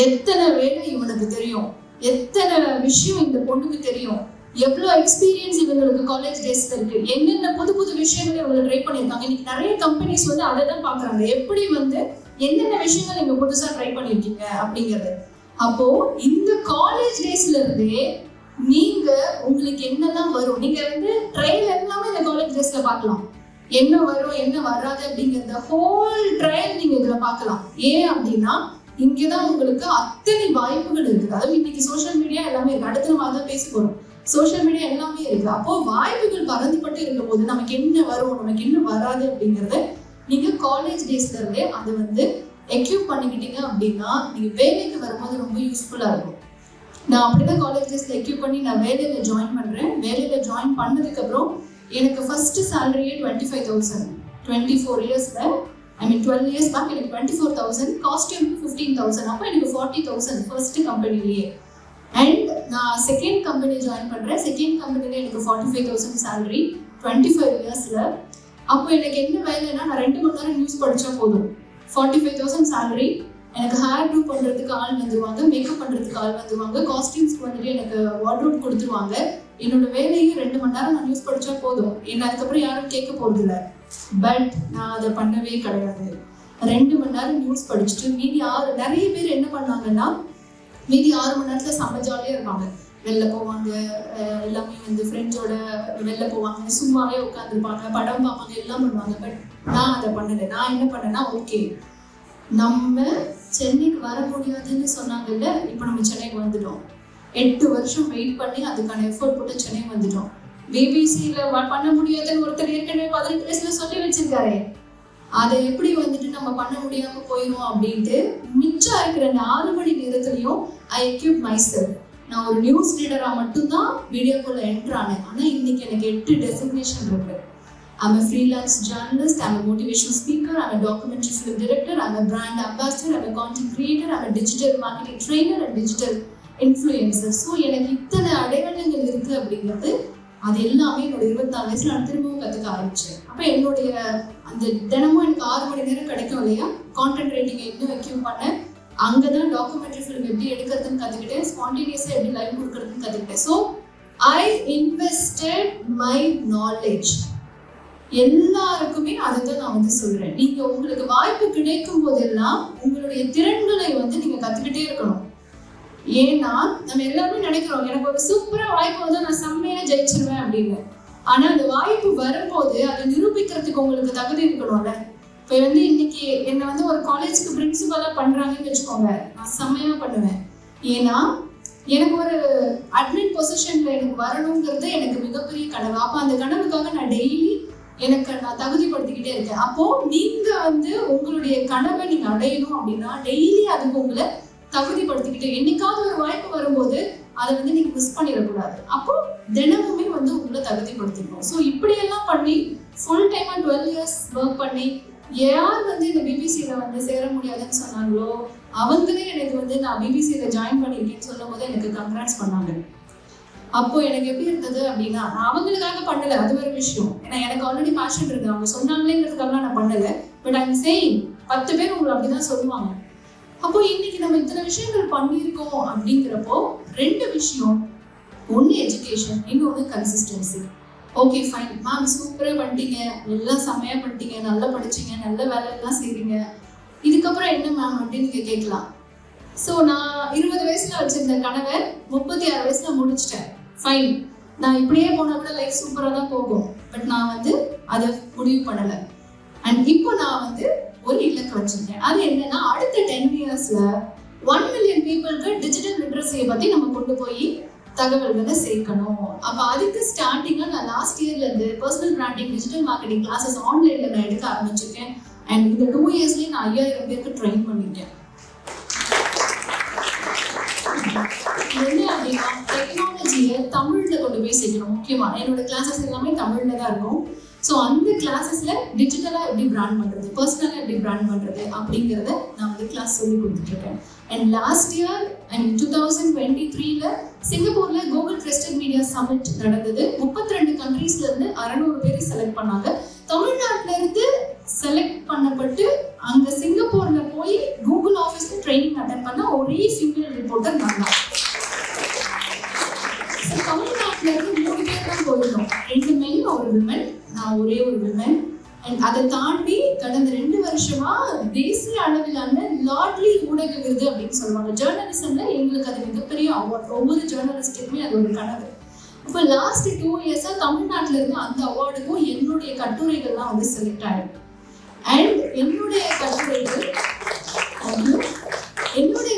எத்தனை வேலை இவனுக்கு தெரியும், எத்தனை விஷயம் இந்த பொண்ணுக்கு தெரியும், எவ்வளோ எக்ஸ்பீரியன்ஸ் இவங்களுக்கு காலேஜ் டேஸ்ல இருக்கு, என்னென்ன புது புது விஷயங்களை இவங்க ட்ரை பண்ணியிருக்காங்க. இன்னைக்கு நிறைய கம்பெனிஸ் வந்து அதை தான் பாக்குறாங்க, எப்படி வந்து என்னென்ன விஷயங்கள் நீங்க புதுசா ட்ரை பண்ணியிருக்கீங்க அப்படிங்கிறது. அப்போ இந்த காலேஜ் டேஸ்ல இருந்தே நீங்க உங்களுக்கு என்னெல்லாம் வரும், நீங்க வந்து ட்ரையல் எல்லாமே இந்த காலேஜ் டேஸ்ல பார்க்கலாம், என்ன வரும் என்ன வராது அப்படிங்கிறத ஹோல் ட்ரையல் நீங்க இதுல பார்க்கலாம். ஏன் அப்படின்னா இங்கதான் உங்களுக்கு அத்தனை வாய்ப்புகள் இருக்குது. அதாவது இன்னைக்கு சோஷியல் மீடியா எல்லாமே இருக்கு, அடுத்த நம்ம அதான் பேச போறோம். சோஷியல் மீடியா எல்லாமே இருக்கு. அப்போ வாய்ப்புகள் பறந்துபட்டு இருக்கும் போது நமக்கு என்ன வரும் நமக்கு என்ன வராது அப்படிங்கறத நீங்க காலேஜ் டேஸ்ல இருந்தே அதை வந்து எக்யூப் பண்ணிக்கிட்டீங்க அப்படின்னா நீங்க வேலைக்கு வரும்போது ரொம்ப யூஸ்ஃபுல்லா இருக்கும். நான் அப்படிதான் காலேஜ் டேஸ்ல எக்யூப் பண்ணி நான் வேலையில ஜாயின் பண்றேன். வேலையில ஜாயின் பண்ணதுக்கு அப்புறம் எனக்கு ஃபர்ஸ்ட் சேலரியே 25,000. 24 இயர்ஸ்ல ஐ மீன் 12 இயர்ஸ் பேக் எனக்கு 24,000, காஸ்டியூம் 15,000. அப்போ எனக்கு 40,000 ஃபர்ஸ்ட் கம்பெனிலேயே. அண்ட் நான் செகண்ட் கம்பெனி ஜாயின் பண்ணுறேன். செகண்ட் கம்பெனியில் எனக்கு 45,000 சேலரி 25 இயர்ஸ்ல. அப்போ எனக்கு என்ன வேலைன்னா நான் 2 மணி நேரம் நியூஸ் படித்தா போதும், 45,000 சேலரி. எனக்கு ஹேர் டூ பண்ணுறதுக்கு ஆள் வந்துருவாங்க, மேக்கப் பண்ணுறதுக்கு ஆள் வந்துருவாங்க, காஸ்டியூம்ஸ்க்கு வந்துட்டு எனக்கு வார்ட்ரோப் கொடுத்துருவாங்க. என்னோட வேலையே 2 மணி நேரம் நான் நியூஸ் படித்தா போதும், என்ன அதுக்கப்புறம் யாரும் கேட்க போகிறது இல்லை. பட் நான் அதை பண்ணவே கிடையாது. 2 மணி நேரம் நியூஸ் படிச்சுட்டு மீதி 6 நிறைய பேர் என்ன பண்ணாங்கன்னா மீதி 6 மணி நேரத்தில் செம்ம ஜாலியாக இருப்பாங்க, வெளில போவாங்க, எல்லாமே வந்து ஃப்ரெண்ட்ஸோட வெளில போவாங்க, சும்மாவே உட்காந்துருப்பாங்க, படம் பார்ப்பாங்க, எல்லாம் பண்ணுவாங்க. பட் நான் அதை பண்ணலை. நான் என்ன பண்ணேன்னா, ஓகே நம்ம சென்னைக்கு வர முடியாதுன்னு சொன்னாங்கல்ல, இப்போ நம்ம சென்னைக்கு வந்துட்டோம். 8 வருஷம் வெயிட் பண்ணி அதுக்கான எஃபோர்ட் போட்டு சென்னைக்கு வந்துட்டோம். பிபிசியில் பண்ண முடியாதுன்னு ஒருத்தர் ஏற்கனவே 18 வயசுல சொல்லி வச்சிருக்காரு. அதை எப்படி வந்துட்டு நம்ம பண்ண முடியாம போயிடும் அப்படின்ட்டு மிச்சம் இருக்கிற 4 மணி நேரத்துலையும் ஐ எக்யூப் மை செல்ஃப். நான் ஒரு நியூஸ் ரீடராக மட்டும்தான் வீடியோக்குள்ள என்ட்ரு ஆனேன். ஆனால் இன்னைக்கு எனக்கு 8 டெசிக்னேஷன் இருக்கு. I'm a freelance journalist, I'm a motivational speaker, I'm a documentary film director, I'm a brand ambassador, I'm a content creator, I'm a digital marketing trainer and digital influencer. So எனக்கு இத்தனை அடையாளங்கள் இருக்கு அப்படிங்கிறது அது எல்லாமே என்னோட 24 வயசுல நான் திரும்பவும் கற்றுக்க ஆரம்பிச்சேன். அப்போ என்னுடைய அந்த தினமும் எனக்கு 6 மணி நேரம் கிடைக்கும் இல்லையா, கான்டென்ட் ரைட்டிங்கை இன்னும் எக்யூப் பண்ணேன். அங்கே தான் டாக்குமெண்ட்ரி ஃபிலிம் எப்படி எடுக்கிறதுன்னு கற்றுக்கிட்டேன், ஸ்பான்டேனியஸாக எப்படி லைவ் கொடுக்கறதுன்னு கற்றுக்கிட்டேன். So I invested my knowledge. எல்லாருக்குமே அதை தான் நான் வந்து சொல்றேன். நீங்க உங்களுக்கு வாய்ப்பு கிடைக்கும் போதெல்லாம் உங்களுடைய திறன்களை வந்து நீங்க கத்துக்கிட்டே இருக்கணும். ஏன்னா நம்ம எல்லாருமே நினைக்கிறோம் எனக்கு ஒரு சூப்பரா வாய்ப்பு வந்து நான் செம்மையா ஜெயிச்சிருவேன் அப்படின்னு. ஆனா அந்த வாய்ப்பு வரும்போது அதை நிரூபிக்கிறதுக்கு உங்களுக்கு தகுதி இருக்கணும்ல. இப்ப வந்து இன்னைக்கு என்ன வந்து ஒரு காலேஜுக்கு பிரின்சிபலா பண்றாங்கன்னு வச்சுக்கோங்க, நான் செம்மையா பண்ணுவேன். ஏன்னா எனக்கு ஒரு அட்மின் பொசிஷன்ல எனக்கு வரணுங்கிறது எனக்கு மிகப்பெரிய கனவு. அப்ப அந்த கனவுக்காக நான் டெய்லி நான் தகுதிப்படுத்திக்கிட்டே இருக்கேன். அப்போ நீங்க வந்து உங்களுடைய கனவை நீங்க அடையணும் அப்படின்னா டெய்லி அதுக்கு உங்களை தகுதிப்படுத்திக்கிட்டு என்னைக்காவது ஒரு வாய்ப்பு வரும்போது அதை வந்து நீங்க மிஸ் பண்ணிடக்கூடாது. அப்போ தினமுமே வந்து உங்களை தகுதிப்படுத்திக்கணும். ஸோ இப்படியெல்லாம் பண்ணி ஃபுல் டைமா 12 years ஒர்க் பண்ணி யார் வந்து இந்த பிபிசியில வந்து சேர முடியாதுன்னு சொன்னாங்களோ அவங்களே எனக்கு வந்து நான் பிபிசியில ஜாயின் பண்ணியிருக்கேன்னு சொல்லும் போது எனக்கு கங்க்ராட்ஸ் பண்ணாங்க. அப்போ எனக்கு எப்படி இருந்தது அப்படின்னா, நான் அவங்களுக்காக பண்ணல, அது ஒரு விஷயம். ஏன்னா எனக்கு ஆல்ரெடி பேஷன் இருக்கு, அவங்க சொன்னாங்களேங்கிறதுக்காக நான் பண்ணல. பட் ஐ எம் சேயிங் 10 பேர் உங்களை அப்படிதான் சொல்லுவாங்க. அப்போ இன்னைக்கு நம்ம இத்தனை விஷயங்கள் பண்ணியிருக்கோம் அப்படிங்கிறப்போ 2 விஷயம், ஒன்று எஜுகேஷன், இன்னொன்று கன்சிஸ்டன்சி. ஓகே ஃபைன் மேம் சூப்பராக பண்ணிட்டீங்க, எல்லாம் செம்மையா பண்ணிட்டீங்க, நல்லா படிச்சீங்க, நல்ல வேலையெல்லாம் செய்றீங்க, இதுக்கப்புறம் என்ன மேம் அப்படின்னு நீங்க கேட்கலாம். ஸோ நான் 20 வயசுல வச்சிருந்த கனவை 36 வயசுல முடிச்சிட்டேன். ஃபைன், நான் இப்படியே போனா கூட லைஃப் சூப்பராக தான் போகும். பட் நான் வந்து அதை முடிவு பண்ணலை. அண்ட் இப்போ நான் வந்து ஒரு இலக்கு வச்சிருக்கேன். அது என்னன்னா, அடுத்த 10 yearsல 1 million பீப்புளுக்கு டிஜிட்டல் லிட்ரஸியை பத்தி நம்ம கொண்டு போய் தகவல்களை சேர்க்கணும். அப்ப அதுக்கு ஸ்டார்டிங்கா நான் லாஸ்ட் இயர்ல இருந்து personal branding digital marketing classes ஆன்லைன்ல நான் எடுக்க ஆரம்பிச்சிருக்கேன். அண்ட் இந்த 2 yearsலயே நான் 5000 பேருக்கு ட்ரெயின் பண்ணிட்டேன். என்ன அப்படின்னா, டெக்னாலஜியை தமிழ்ல கொண்டு போய் சேர்க்கணும். முக்கியமா என்னோட கிளாஸஸ் எல்லாமே தமிழ்ல தான் இருக்கும். ஸோ அந்த கிளாஸஸ்ல டிஜிட்டலா எப்படி பிராண்ட் பண்றது, பர்சனலா எப்படி பிராண்ட் பண்றது அப்படிங்கிறத நான் வந்து கிளாஸ் சொல்லி கொடுத்துட்டு இருக்கேன். அண்ட் லாஸ்ட் இயர் அண்ட் 2023ல சிங்கப்பூர்ல கூகுள் ட்ரஸ்டட் மீடியா சமிட் நடந்தது. 32 கண்ட்ரீஸ்ல இருந்து 600 பேரை செலக்ட் பண்ணாங்க. தமிழ்நாட்டில இருந்து செலக்ட் பண்ணப்பட்டு அங்க சிங்கப்பூர்ல போய் கூகுள் ஆஃபீஸ்ல ட்ரைனிங் அட்டெண்ட் பண்ண ஒரே ஃபீமேல் ரிப்போர்ட்டர் நான் தான். தமிழ்நாட்டில இருந்து 3 பேர் தான் போயிருந்தோம், 2 மென் ஒரு விமன், நான் ஒரே ஒரு விமன். அண்ட் அதை தாண்டி கடந்த 2 வருஷமா தேசிய அளவிலான லாட்லி ஊடக விருது அப்படின்னு சொல்லுவாங்க. ஜேர்னலிசம்ல எங்களுக்கு அது மிகப்பெரிய அவார்ட், ஒவ்வொரு ஜேர்னலிஸ்டுக்குமே அது ஒரு கனவு. இப்போ லாஸ்ட் 2 yearsா தமிழ்நாட்டில இருந்து அந்த அவார்டுக்கும் என்னுடைய கட்டுரைகள்லாம் வந்து செலக்ட் ஆயிருக்கு. அண்ட் என்னுடைய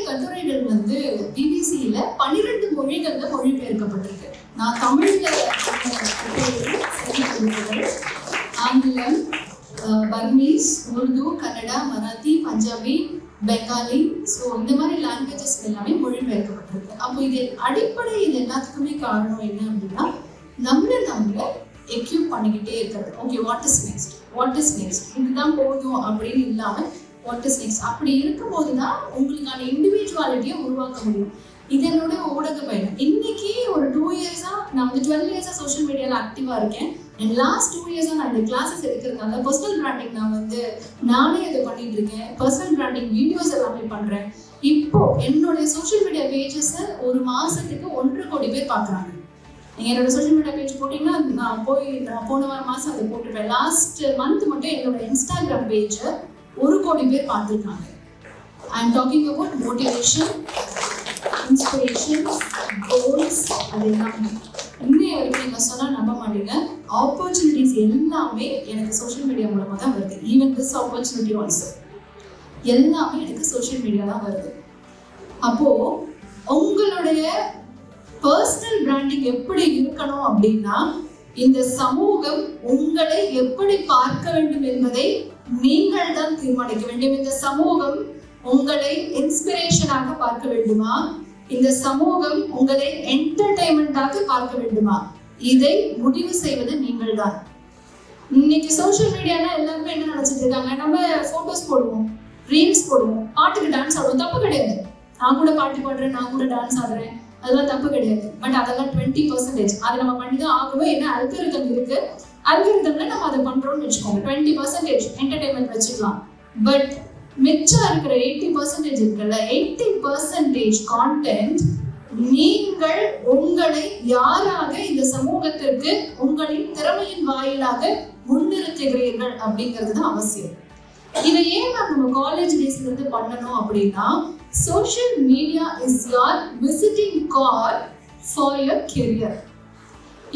கட்டுரைகள் வந்து பிபிசியில 12 மொழிகள்ல மொழிபெயர்க்கப்பட்டிருக்கு. நான் தமிழ்ல ஆங்கிலம், பர்மீஸ், உருது, கன்னடா, மராத்தி, பஞ்சாபி, பெங்காலி, ஸோ இந்த மாதிரி லாங்குவேஜஸ் எல்லாமே மொழிபெயர்க்கப்பட்டிருக்கு. அப்போ இது அடிப்படை இது எல்லாத்துக்குமே காரணம் என்ன அப்படின்னா, நம்மளை எக்யூப் பண்ணிக்கிட்டே இருக்கிறது. ஓகே வாட் இஸ் நெக்ஸ்ட் இதுதான் போதும் அப்படின்னு இல்லாமல் வாட் இஸ் நெக்ஸ்ட் அப்படி இருக்கும்போது தான் உங்களுக்கான இண்டிவிஜுவாலிட்டியை உருவாக்க முடியும். இது என்னோட ஊடக பயணம். இன்னைக்கு ஒரு 2 yearsா நான் வந்து 12 yearsா சோஷியல் மீடியாவில் ஆக்டிவாக இருக்கேன். அண்ட் லாஸ்ட் 2 yearsா நான் இந்த கிளாஸஸ் எடுக்கிறதுனால பர்சனல் பிராண்டிங் நான் வந்து நானே அதை பண்ணிட்டு இருக்கேன். பர்சனல் பிராண்டிங் வீடியோஸ் எல்லாமே பண்றேன். இப்போ என்னுடைய சோஷியல் மீடியா பேஜஸை ஒரு மாசத்துக்கு 1.5 கோடி பேர் பார்க்குறாங்க. நீங்கள் என்னோட சோஷியல் மீடியா பேஜ் போட்டிங்கன்னா நான் போன மாதம் அதை போட்டிருப்பேன். லாஸ்ட் மந்த் மட்டும் என்னோட இன்ஸ்டாகிராம் பேஜை 1 கோடி பேர் பார்த்துருக்காங்க. I am talking about motivation, inspiration, goals, அது எல்லாமே. இன்னைய வரைக்கும் நீங்கள் சொன்னால் நம்ப மாட்டீங்க, ஆப்பர்ச்சுனிட்டிஸ் எல்லாமே எனக்கு சோஷியல் மீடியா மூலமாக தான் வருது. ஈவன் திஸ் ஆப்பர்ச்சுனிட்டி ஆல்சோ எல்லாமே எனக்கு சோஷியல் மீடியா தான் வருது. அப்போது உங்களுடைய பர்சனல் பிராண்டிங் எப்படி இருக்கணும் அப்படின்னா, இந்த சமூகம் உங்களை எப்படி பார்க்க வேண்டும் என்பதை நீங்கள் தான் தீர்மானிக்க வேண்டும். இந்த சமூகம் உங்களை இன்ஸ்பிரேஷனாக பார்க்க வேண்டுமா, இந்த சமூகம் உங்களை என்டர்டைன்மெண்டாக பார்க்க வேண்டுமா, இதை முடிவு செய்வது நீங்கள் தான். இன்னைக்கு சோஷியல் மீடியானா எல்லாருமே என்ன நினைச்சிட்டு இருக்காங்க, நம்ம போட்டோஸ் போடுவோம், ரீல்ஸ் போடுவோம், பாட்டுக்கு டான்ஸ் ஆடுவோம், தப்பு கிடையாது. நான் கூட பாட்டு பாடுறேன், நான் கூட டான்ஸ் ஆடுறேன், அதெல்லாம் தப்பு கிடையாது. பட் அதெல்லாம் 20%. அதை நம்ம பண்ணிதான் ஆகணும். ஏன்னா அல்காரிதம் இருக்கு, அல்காரிதம்ல நம்ம அதை பண்றோம்னு வச்சுக்கோங்க. 20% என்டர்டைன்மெண்ட் வச்சுக்கலாம். பட் மிச்சம் இருக்கிற 80% இருக்குல்ல, 80% கான்டென்ட் நீங்கள் உங்களை யாராக இந்த சமூகத்திற்கு உங்களின் திறமையின் வாயிலாக முன்னிறுத்துகிறீர்கள் அப்படிங்கிறது தான் அவசியம். இதை ஏன் நம்ம காலேஜ் டேஸ்ல இருந்து பண்ணணும் அப்படின்னா, social media is your visiting card for your career.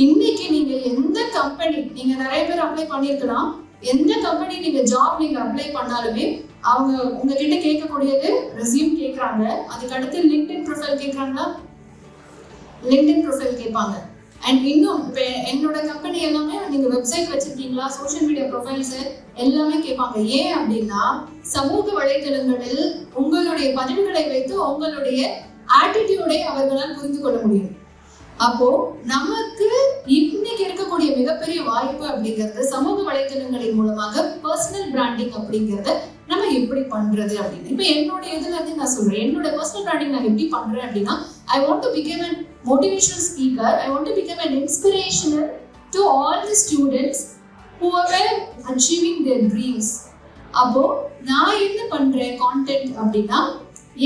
இன்னைக்கு நீங்க எந்த கம்பெனி, நீங்க நிறைய பேர் அப்ளை பண்ணிருக்கலாம், எந்த கம்பெனி நீங்க ஜாப் நீங்க அப்ளை பண்ணாலுமே அவங்க உங்ககிட்ட கேட்கக்கூடியது ரெஸ்யூம் கேட்கறாங்க, அதுக்கு அடுத்து லிங்க்டின் ப்ரொஃபைல் கேட்கறாங்களா, லிங்க்டின் ப்ரொஃபைல் கேட்பாங்க. அண்ட் இன்னும் இப்போ என்னோட கம்பெனி எல்லாமே நீங்க வெப்சைட் வச்சிருக்கீங்களா, சோஷியல் மீடியா ப்ரொஃபைல்ஸ் எல்லாமே கேட்பாங்க. ஏன் அப்படின்னா, சமூக வலைதளங்களில் உங்களுடைய பதிவுகளை வைத்து உங்களுடைய ஆட்டிடியூடை அவர்களால் புரிந்து கொள்ள முடியும். அப்போ நமக்கு இன்னைக்கு இருக்கக்கூடிய மிகப்பெரிய வாய்ப்பு அப்படிங்கிறது சமூக வலைதளங்களின் மூலமாக பர்சனல் பிராண்டிங் அப்படிங்கறத நம்ம எப்படி பண்றது அப்படின்னு. இப்ப என்னோட இதுல இருந்து நான் சொல்றேன், என்னோட பர்சனல் பிராண்டிங் நான் எப்படி பண்றேன் அப்படின்னா, I want to become a motivational speaker, I want to become an inspirational to all the students who are achieving their dreams. அப்போ நான் என்ன பண்றேன் கான்டென்ட் அப்படின்னா,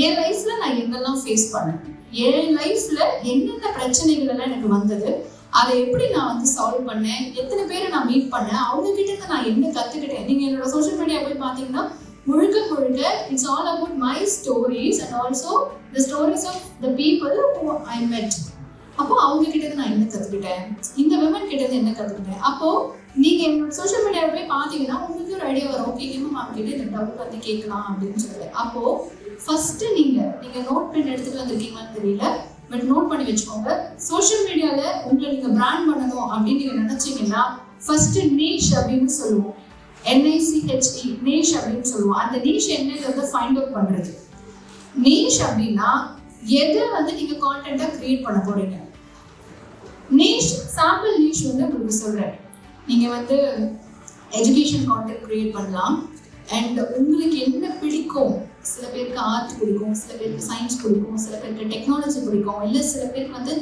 என் லைஃப்ல நான் என்னெல்லாம் ஃபேஸ் பண்ணேன், என் லைஃப்ல என்னென்ன பிரச்சனைகள் எல்லாம் எனக்கு வந்தது, அதை எப்படி நான் வந்து சால்வ் பண்ணேன், எத்தனை பேரை நான் மீட் பண்ணேன், அவங்க கிட்ட இருந்து நான் என்ன கத்துக்கிட்டேன். நீங்க என்னோட சோஷியல் மீடியா போய் பாத்தீங்கன்னா முழுக்க முழுக்க it's all about my stories and also the stories of the people who I met. அப்போ அவங்க கிட்ட இருந்து நான் என்ன கத்துக்கிட்டேன், இந்த விமன் கிட்ட இருந்து என்ன கத்துக்கிட்டேன். அப்போ நீங்க என்னோட சோஷியல் மீடியாவில் போய் பாத்தீங்கன்னா உங்களுக்கு ஒரு ஐடியா வரும், ஓகே மேம் கிட்ட இந்த டவுட் வந்து கேட்கலாம் அப்படின்னு சொல்லி. அப்போ ஃபர்ஸ்ட் நீங்க நோட் பண்ணி எடுத்துட்டு வந்திருக்கீங்கன்னு தெரியல, பட் நோட் பண்ணி வச்சுக்கோங்க. சோஷியல் மீடியால உங்களை நீங்க பிராண்ட் பண்ணணும் அப்படின்னு நீங்க நினைச்சீங்கன்னா, ஃபர்ஸ்ட் நீஷ் அப்படின்னு சொல்லுவோம், NICHE நீஷ் அப்படின்னு சொல்லுவோம். அந்த நீஷ் என்னங்கிறத ஃபைண்ட் அவுட் பண்றது. நீஷ் அப்படின்னா எதை வந்து நீங்க கான்டென்ட்டா கிரியேட் பண்ண போறீங்க. நீஷ் சாம்பிள் நீஷ் வந்து உங்களுக்கு சொல்றேன். நீங்க வந்து எஜுகேஷன் கான்டென்ட் கிரியேட் பண்ணலாம். அண்ட் உங்களுக்கு என்ன பிடிக்கும், சில பேருக்கு ஆர்ட் பிடிக்கும், சில பேருக்கு சயின்ஸ் பிடிக்கும், சில பேருக்கு டெக்னாலஜி பிடிக்கும், இல்லை சில பேருக்கு வந்து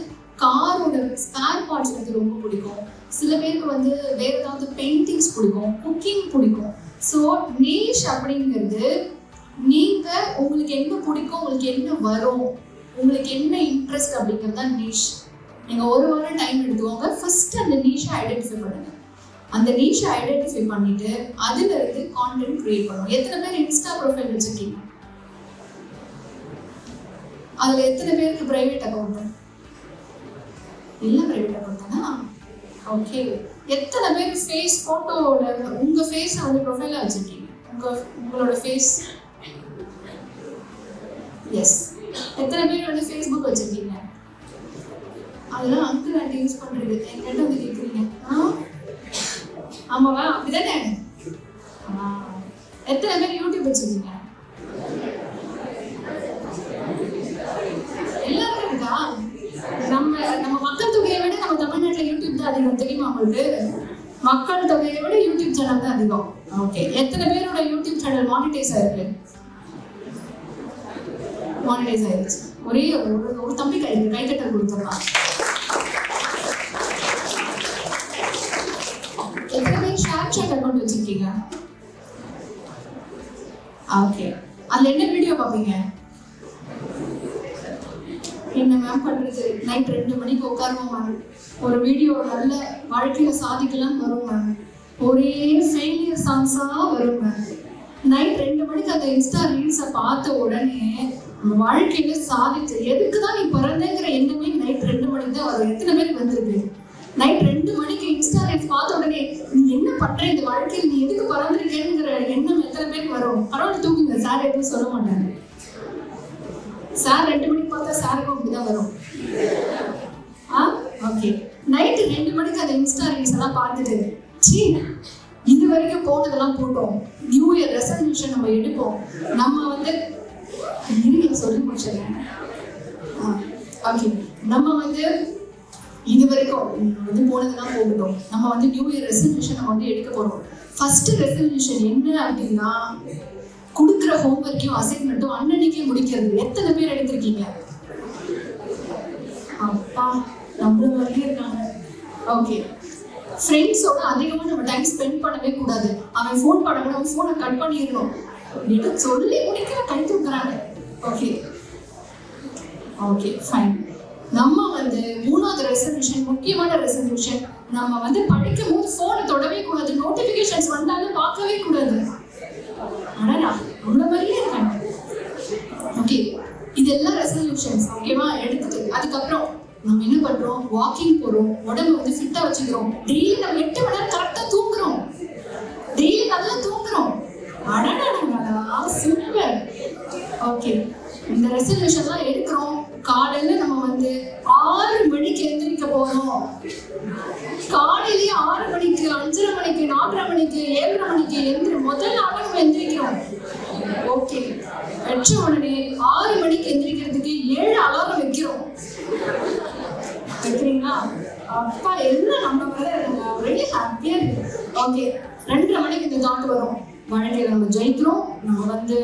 காரோட ஸ்பேர் பார்ட்ஸ் வந்து ரொம்ப பிடிக்கும், சில பேருக்கு வந்து வேற ஏதாவது பெயிண்டிங்ஸ் பிடிக்கும், குக்கிங் பிடிக்கும். ஸோ நீஷ் அப்படிங்கிறது நீங்க உங்களுக்கு என்ன பிடிக்கும், உங்களுக்கு என்ன வரும், உங்களுக்கு என்ன இன்ட்ரெஸ்ட் அப்படிங்கிறது தான் நீஷ். நீங்க ஒரு வாரம் டைம் எடுத்துக்கோங்க, ஃபர்ஸ்ட் அந்த நீஷை ஐடென்டிஃபை பண்ணுங்க. அந்த நீஷை ஐடென்டிஃபை பண்ணிட்டு அதுல இருந்து கான்டென்ட் கிரியேட் பண்ணுவோம். எத்தனை பேர் இன்ஸ்டா ப்ரொஃபைல் வச்சிருக்கீங்க? அதுல எத்தனை பேருக்கு பிரைவேட் அக்கௌண்ட்? எல்லாம் பிரைவேட் அக்கௌண்ட் தானா? ஓகே. எத்தனை பேர் ஃபேஸ் போட்டோல உங்க ஃபேஸ் வந்து ப்ரொஃபைலா வச்சிருக்கீங்க? உங்களோட ஃபேஸ்? எஸ். எத்தனை பேர் வந்து ஃபேஸ்புக் வச்சிருக்கீங்க? அதெல்லாம் அங்கிள் ஆண்டி யூஸ் பண்றது என்கிட்ட வந்து கேட்குறீங்க. ஆமாவா? அப்படிதானே? எத்தனை பேர் யூடியூப் வச்சிருக்கீங்க? எல்லாரும் இருக்கா? நம்ம மக்கள் தொகையை விட நம்ம தமிழ்நாட்டில் யூடியூப் தான் அதிகம், தெரியுமா உங்களுக்கு? மக்கள் தொகையை விட யூடியூப் சேனல் தான் அதிகம். ஓகே. எத்தனை பேரோட யூடியூப் சேனல் மானிட்டைஸ் ஆயிருக்கு? மானிட்டைஸ் ஆயிடுச்சு. ஒரே ஒரு தம்பி கைத்தட்டல் கொடுத்துடலாம். எத்தனை பேர் ஷேர்சாட் அக்கௌண்ட் வச்சிருக்கீங்க? ஓகே. அதுல என்ன வீடியோ பார்ப்பீங்க? என்ன மேம் பண்றது, நைட் 2 மணிக்கு உட்காருவோம் மேம், ஒரு வீடியோ நல்ல வாழ்க்கையில சாதிக்கலாம் வரும் மேம், ஒரே ஃபெயிலியர் சாங்ஸா வரும் மேம். நைட் 2 மணிக்கு அந்த இன்ஸ்டா ரீல்ஸை பார்த்த உடனே வாழ்க்கையில சாதிச்சு எதுக்குதான் நீ பிறந்தேங்கிற எண்ணமே நைட் 2 மணிக்கு தான் வரும். எத்தனை பேருக்கு வந்திருக்கு? நைட் 2 மணிக்கு இன்ஸ்டா ரீல்ஸ் பார்த்த உடனே நீ என்ன பண்ற இந்த வாழ்க்கையில், நீ எதுக்கு பிறந்திருக்கேங்கிற எண்ணம் எத்தனை பேருக்கு வரும்? பரவாயில்ல தூக்குங்க, சார் எதுவும் சொல்ல மாட்டாங்க. சார் 2 மணிக்கு பார்த்தா சாருக்கும் அப்படிதான் வரும். ஓகே. நைட்டு 2 மணிக்கு அந்த இன்ஸ்டா ரீல்ஸ் எல்லாம் பார்த்துட்டு இது வரைக்கும் போனதெல்லாம் போட்டோம், நியூ இயர் ரெசல்யூஷன் நம்ம எடுப்போம், நம்ம வந்து சொல்லி முடிச்சிடறேன். ஓகே. நம்ம வந்து இது வரைக்கும் வந்து போனதெல்லாம் போகட்டும், நம்ம வந்து நியூ இயர் ரெசல்யூஷன் நம்ம வந்து எடுக்க போறோம். ஃபர்ஸ்ட் ரெசல்யூஷன் என்ன அப்படின்னா, கொடுக்குற ஹோம்ஒர்க்கையும் அசைன்மெண்ட்டும் அன்னன்னைக்கே முடிக்கிறது. எத்தனை பேர் எடுத்திருக்கீங்க? அப்பா நம்மள மாதிரியே இருக்காங்க. ஓகே. ஃப்ரெண்ட்ஸோட அதிகமாக நம்ம டைம் ஸ்பெண்ட் பண்ணவே கூடாது. அவன் ஃபோன் பண்ணக்கூடாது, அவன் ஃபோனை கட் பண்ணிடணும் அப்படின்னு சொல்லி முடிக்கிற கை தூக்குறாங்க. ஓகே. Okay fine. நம்ம வந்து மூணாவது ரெசல்யூஷன், முக்கியமான ரெசல்யூஷன், நம்ம வந்து படிக்கும் போது போனை தொடவே கூடாது, நோட்டிபிகேஷன்ஸ் வந்தாலும் பார்க்கவே கூடாது. அடடா அவ்வளோ மாதிரியே இருக்காங்க. ஓகே, இதெல்லாம் ரெசல்யூஷன்ஸ். ஓகேவா? எடுத்துட்டு அதுக்கப்புறம் நம்ம என்ன பண்றோம்? வாக்கிங் போறோம், உடம்பு வந்து ஃபிட்டா வச்சுக்கிறோம். டெய்லி நம்ம 8 மணி நேரம் கரெக்டா தூங்குறோம், டெய்லி நல்லா தூங்குறோம். அடடா சூப்பர். ஓகே, இந்த ரெசல்யூஷன்லாம் எடுக்கிறோம். காலையில நம்ம வந்து 6 மணிக்கு எந்திரிக்க போறோம். காலையிலேயே 6 மணிக்கு, 5:30 மணிக்கு, 4:30 மணிக்கு, 7:30 மணிக்கு முதல் நாள நம்ம எந்திரிக்கிறோம். ஓகே, வச்ச உடனே 6 மணிக்கு எந்திரிக்கிறதுக்கு 7 அலாரம் வைக்கிறோம். வைக்கிறீங்களா? அப்பா எல்லாம் நம்ம ரெடி ஹாப்பியா இருக்கு. ஓகே, 2:30 மணிக்கு இந்த தாட் வரும், வாழ்க்கையில நம்ம ஜெயிக்கிறோம், நம்ம வந்து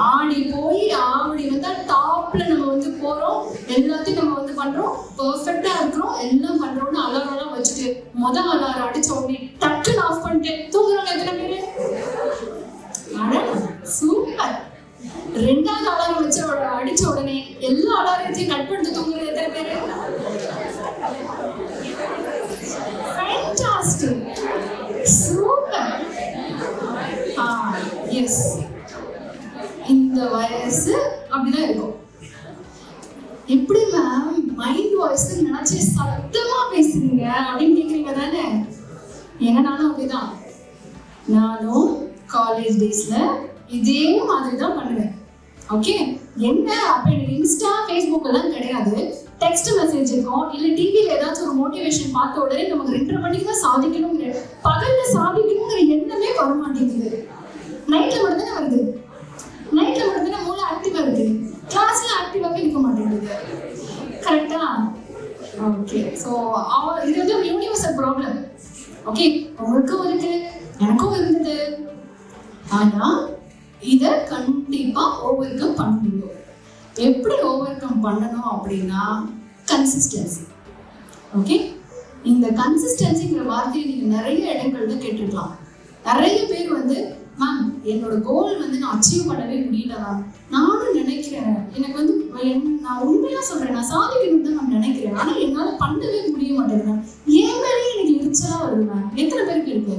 ஆடி போய் ஆவடி வந்தா டாப்ல நம்ம வந்து போறோம், எல்லாத்தையும் நம்ம வந்து பண்றோம், பெர்ஃபெக்டா இருக்கிறோம், எல்லாம் பண்றோம்னு அலாரம் வச்சுட்டு முதல் அலாரம் அடிச்ச உடனே டக்குன்னு ஆஃப் பண்ணிட்டு தூங்குறோம். எத்தனை பேரு? சூப்பர். 2வது அலாரம் வச்ச அடிச்ச உடனே எல்லா அலாரத்தையும் கட் பண்ணிட்டு தூங்குறது எத்தனை பேரு? Fantastic, super. எஸ், இந்த வயசு அப்படிதான் இருக்கும். எப்படி மேம் மைண்ட் வாய்ஸ் நினைச்சு சத்தமா பேசுறீங்க அப்படின்னு கேக்குறீங்க தானே? ஏன்னா நானும் அப்படிதான். நானும் காலேஜ் டேஸ்ல இதே மாதிரி தான் பண்ணுவேன். ஓகே, என்ன அப்ப எனக்கு இன்ஸ்டா ஃபேஸ்புக் எல்லாம் கிடையாது. டெக்ஸ்ட் மெசேஜ் இருக்கும், இல்ல டிவில ஏதாச்சும் ஒரு மோட்டிவேஷன் பார்த்த உடனே நமக்கு 2:30 மணிக்கு தான் சாதிக்கணுங்கிற, பகல்ல சாதிக்கணுங்கிற எண்ணமே வர மாட்டேங்குது. நைட்ல மட்டும் தானே வருது. நைட்ல மட்டும் தானே மூளை ஆக்டிவா இருக்கு, கிளாஸ்ல ஆக்டிவாவே இருக்க மாட்டேங்குது. கரெக்டா? ஓகே, ஸோ இது வந்து ஒரு யூனிவர்சல் ப்ராப்ளம். ஓகே, உங்களுக்கும் இருக்கு, எனக்கும் இருந்தது. ஆனா இத கண்டிப்பா ஓவர் கம் பண்ண முடியும். எப்படி ஓவர் கம் பண்ணணும் அப்படின்னா கன்சிஸ்டன்சி. ஓகே, இந்த கன்சிஸ்டன்சிங்கிற வார்த்தையை நீங்க நிறைய இடங்கள்ல கேட்டிருக்கலாம். நிறைய பேர் வந்து மேம் என்னோட கோல் வந்து நான் அச்சீவ் பண்ணவே முடியல மேம், நானும் நினைக்கிறேன், எனக்கு வந்து நான் உண்மையா சொல்றேன், நான் சாதிக்கணும் தான் நான் நினைக்கிறேன், ஆனா என்னால பண்ணவே முடிய மாட்டேங்குது மேம், ஏன் மேலேயே எனக்கு எரிச்சலா வருது மேம். எத்தனை பேருக்கு இருக்கு?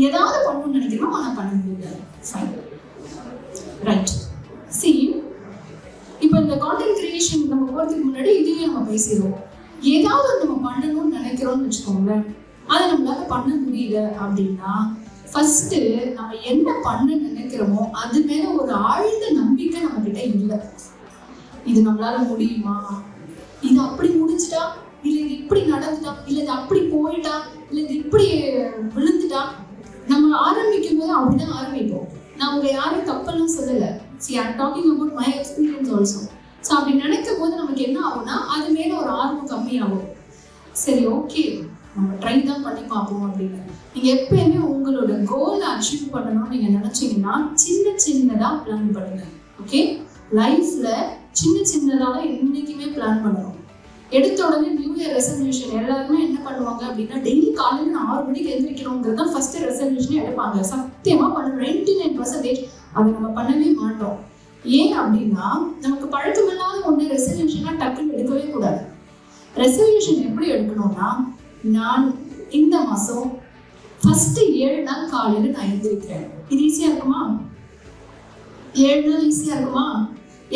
ஏதாவது பண்ணணும்னு நினைக்கிறோம் ஆனா பண்ண முடியல. Fine, right. சி, இப்போ இந்த கான்டென்ட் கிரியேஷன் நம்ம போறதுக்கு முன்னாடி இதையே நம்ம பேசிடுவோம். ஏதாவது நம்ம பண்ணணும்னு நினைக்கிறோம்னு வச்சுக்கோங்களேன், அதை நம்மளால பண்ண முடியல அப்படின்னா ஃபர்ஸ்ட் நம்ம என்ன பண்ண நினைக்கிறோமோ அது மேல ஒரு ஆழ்ந்த நம்பிக்கை நம்ம கிட்ட இல்லை. இது நம்மளால முடியுமா, இது அப்படி முடிஞ்சுட்டா, இல்ல இது இப்படி நடந்துட்டா, இல்ல இது அப்படி போயிட்டா, இல்ல இது இப்படி விழுந்துட்டா. நம்ம ஆரம்பிக்கும் போது அப்படிதான் ஆரம்பிப்போம். நான் உங்க யாரும் தப்பெல்லாம் சொல்லல. See, I'm talking about my experience also. So அப்படி நினைக்கும் போது நமக்கு என்ன ஆகும்னா அது மேல ஒரு ஆர்வம் கம்மியாகும். சரி, ஓகே நம்ம ட்ரை தான் பண்ணி பார்ப்போம் அப்படின்னு. நீங்க எப்பயுமே உங்களோட கோலை அச்சீவ் பண்ணணும்னு நீங்க நினைச்சீங்கன்னா சின்ன சின்னதா பிளான் பண்ணுங்க. ஓகே, லைஃப்ல சின்ன சின்னதால என்னைக்குமே பிளான் பண்ணணும். எடுத்த உடனே நியூ இயர் ரெசல்யூஷன் எல்லாருமே என்ன பண்ணுவாங்க அப்படின்னா டெய்லி காலையில் நான் 6 மணிக்கு எழுந்திரிக்கணுங்கிறது தான் ஃபர்ஸ்ட் ரெசல்யூஷனே எடுப்பாங்க. சத்தியமா பண்ணணும். 99% அதை நம்ம பண்ணவே மாட்டோம். ஏன் அப்படின்னா நமக்கு பழக்கமில்லாத ஒன்று ரெசல்யூஷனா டக்குன்னு எடுக்கவே கூடாது. ரெசல்யூஷன் எப்படி எடுக்கணும்னா, நான் இந்த மாசம் ஃபர்ஸ்ட் 7 நாள் காலையில் நான் எழுந்திருக்கிறேன். இது ஈஸியா இருக்குமா? 7 நாள் ஈஸியா இருக்குமா?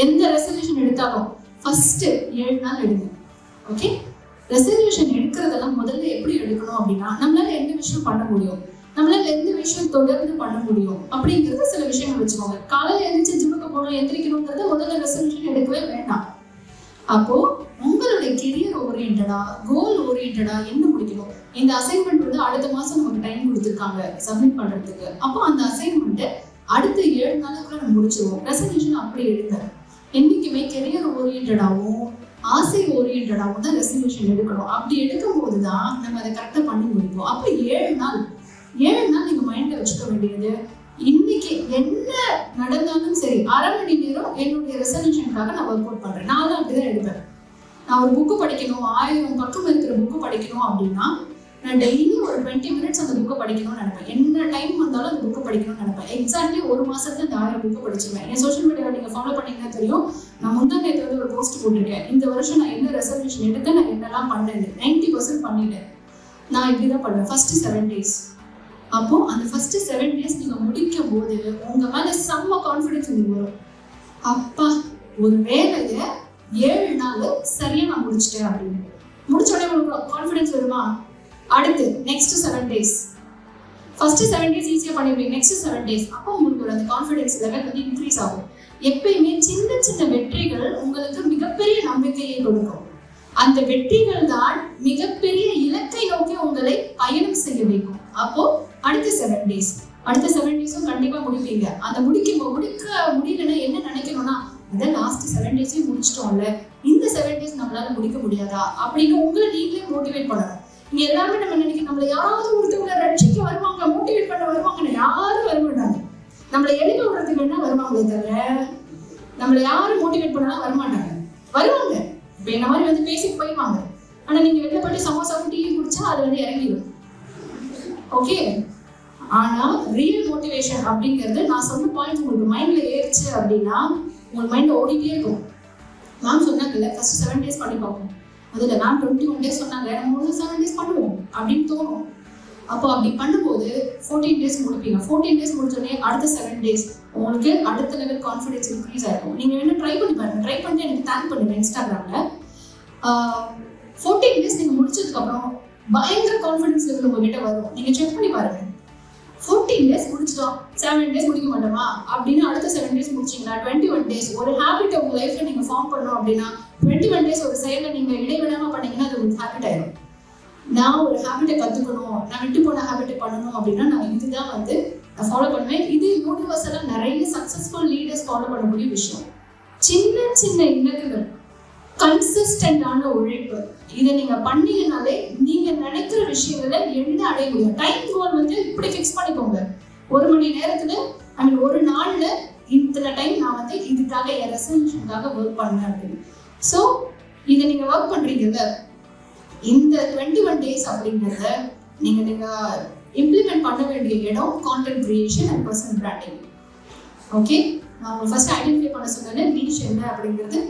எந்த ரெசல்யூஷன் எடுத்தாலும் ஃபர்ஸ்ட் 7 நாள் எடுங்க. ஓகே, ரெசல்யூஷன் எடுக்கிறதெல்லாம் முதல்ல எப்படி எடுக்கணும் அப்படின்னா நம்மளால எந்த விஷயம் பண்ண முடியும், நம்மளால எந்த விஷயம் தொடர்ந்து பண்ண முடியும் அப்படிங்கிறது சில விஷயங்கள் வச்சுக்கோங்க. காலையில் எழுந்திரிச்சு ஜிம்முக்கு போகணும், எந்திரிக்கணுங்கிறத முதல்ல ரெசல்யூஷன் எடுக்கவே வேண்டாம். அப்போ உங்களுடைய கெரியர் ஓரியன்டா, கோல் ஓரியன்டா என்ன முடிக்கணும். இந்த அசைன்மெண்ட் வந்து அடுத்த மாசம் நமக்கு டைம் கொடுத்துருக்காங்க சப்மிட் பண்றதுக்கு. அப்போ அந்த அசைன்மெண்ட் அடுத்த 7 நாளுக்குள்ள நம்ம முடிச்சிருவோம். ரெசல்யூஷன் அப்படி எடுங்க. என்னைக்குமே கெரியர் ஓரியன்டாவும் ஆசை ஓரியன்டாவும் தான் ரெசல்யூஷன் எடுக்கணும். அப்படி எடுக்கும் போதுதான் நம்ம அதை கரெக்டா பண்ணி முடிப்போம். அப்போ 7 நாள் நீங்க மைண்ட்ல வச்சுக்க வேண்டியது, இன்னைக்கு என்ன நடந்தாலும் சரி 1/2 மணி நேரம் என்னுடைய ரெசல்யூஷனுக்காக நான் ஒர்க் அவுட் பண்றேன். நான் தான் அப்படிதான் எடுப்பேன். நான் ஒரு புக்கு படிக்கணும், 1000 பக்கம் இருக்கிற புக்கு படிக்கணும் அப்படின்னா நான் டெய்லி ஒரு 20 minutes அந்த புக்கை படிக்கணும்னு நினைப்பேன். என்ன டைம் வந்தாலும் அந்த புக்கை படிக்கணும்னு நினைப்பேன். எக்ஸாக்ட்லி ஒரு மாசத்துல இந்த 1000 புக்கை படிச்சிருவேன். என் சோஷியல் மீடியாவில் நீங்க ஃபாலோ பண்ணீங்கன்னா தெரியும். நான் முந்தா நேற்று வந்து ஒரு போஸ்ட் போட்டிருக்கேன். இந்த வருஷம் நான் என்ன ரெசல்யூஷன் எடுத்து நான் என்னெல்லாம் பண்ணேன் 90% பண்ணிட்டேன். நான் இப்படிதான் பண்ணுவேன் ஃபர்ஸ்ட் 7 days. அப்போ அந்த ஃபர்ஸ்ட் 7 days நீங்க முடிக்கும் போது உங்க மேல செம்ம கான்ஃபிடன்ஸ் உங்களுக்கு வரும். அப்பா ஒரு வேலையை 7 நாள் சரியா நான் முடிச்சிட்டேன் அப்படின்னு முடிச்ச உடனே உங்களுக்கு கான்ஃபிடன்ஸ் வருமா? அடுத்து நெக்ஸ்ட் 7 days, ஃபர்ஸ்ட் 7 days ஈஸியா பண்ணிடுவீங்க. நெக்ஸ்ட் 7 days அப்போ உங்களுக்கு ஒரு அந்த கான்ஃபிடன்ஸ் லெவல் வந்து இன்க்ரீஸ் ஆகும். எப்பயுமே சின்ன சின்ன வெற்றிகள் உங்களுக்கு மிகப்பெரிய நம்பிக்கையை கொடுக்கும். அந்த வெற்றிகள் தான் மிகப்பெரிய இலக்கை நோக்கி உங்களை பயணம் செய்ய வைக்கும். அப்போ அடுத்த 7 days, அடுத்த 7 days கண்டிப்பா முடிப்பீங்க. அந்த முடிக்க முடியலன்னா என்ன நினைக்கணும்னா, அதான் லாஸ்ட் 7 days முடிச்சிட்டோம்ல, இந்த 7 days நம்மளால முடிக்க முடியாதா அப்படின்னு உங்களை நீங்களே மோட்டிவேட் பண்ணணும். இங்க எல்லாமே நம்ம நினைக்கிறோம், நம்மள யாராவது ஒருத்தவங்களை ரட்சிக்க வருவாங்க, மோட்டிவேட் பண்ண வருவாங்கன்னு. யாரும் வர மாட்டாங்க. நம்மளை எழுப்பி விடுறதுக்கு வேணா வருவாங்களே தவிர நம்மளை யாரும் மோட்டிவேட் பண்ணலாம் வரமாட்டாங்க. வருவாங்க, இப்ப என்ன மாதிரி வந்து பேசிட்டு போயிடுவாங்க. ஆனா நீங்க வெளில போயிட்டு சமோசாவும் டீ குடிச்சா அது வந்து இறங்கிடும். ஓகே, ஆனா ரியல் மோட்டிவேஷன் அப்படிங்கிறது நான் சொன்ன பாயிண்ட் உங்களுக்கு மைண்ட்ல ஏறிச்சு அப்படின்னா உங்களுக்கு மைண்ட் ஓடிட்டே இருக்கும். மேம் சொன்னாங்கல்ல ஃபர்ஸ்ட் 7 days பண்ணி பார்ப்போம், அதில் மேம் 21 days சொன்னாங்க, நம்ம 7 days பண்ணுவோம் அப்படின்னு தோணும். அப்போ அப்படி பண்ணும்போது 14 days முடிப்பீங்க. 14 days முடிச்சோடனே அடுத்த 7 days உங்களுக்கு அடுத்த லெவல் கான்ஃபிடன்ஸ் இன்க்ரீஸ் ஆகிடும். நீங்கள் வேணும் ட்ரை பண்ணி பாருங்க. ட்ரை பண்ணிட்டு எனக்கு தேங்க் பண்ணுங்க இன்ஸ்டாகிராமில். 14 days நீங்கள் முடிச்சதுக்கப்புறம் பயங்கர கான்ஃபிடன்ஸ் லெவல் உங்ககிட்ட வரும். நீங்கள் செக் பண்ணி பாருங்க. 14 days முடிச்சிட்டோம், 7 days முடிக்க மாட்டோமா அப்படின்னு அடுத்த 7 days முடிச்சிங்கன்னா 21 days ஒரு ஹேபிட்டை உங்கள் லைஃப்ல நீங்கள் ஃபார்ம் பண்ணணும் அப்படின்னா 21 days ஒரு செயலை நீங்கள் இடைவிடாம பண்ணீங்கன்னா அது உங்களுக்கு ஹேபிட் ஆயிடும். நான் ஒரு ஹேபிட்டை கற்றுக்கணும், நான் விட்டு போன ஹேபிட்டை பண்ணணும் அப்படின்னா நான் இதுதான் வந்து நான் ஃபாலோ பண்ணுவேன். இது யூனிவர்சலாக நிறைய சக்ஸஸ்ஃபுல் லீடர்ஸ் ஃபாலோ பண்ணக்கூடிய விஷயம். சின்ன சின்ன இலக்குகள், கன்சிஸ்டன்டான உழைப்பு, இதை நீங்க பண்ணீங்கனாலே நீங்க நினைக்கிற விஷயங்களை எளிதாக அடைய முடியும். டைம் கோல் வந்து இப்படி ஃபிக்ஸ் பண்ணிக்கோங்க. 1 மணி நேரத்துல ஒரு நாள்ல இத்தனை டைம் நான் வந்து இதுக்காக என் ரெசல்யூஷனுக்காக ஒர்க் பண்ணேன் அப்படின்னு. ஸோ இதை நீங்க ஒர்க் பண்றீங்கல்ல, இந்த 21 days அப்படிங்கிறத நீங்க இம்ப்ளிமெண்ட் பண்ண வேண்டிய இடம் content creation and personal branding. Okay, நான் உங்களுக்கு ஃபர்ஸ்ட் ஐடென்டிஃபை பண்ண சொன்னேன் நீஷ் என்ன அப்படிங்கிறது.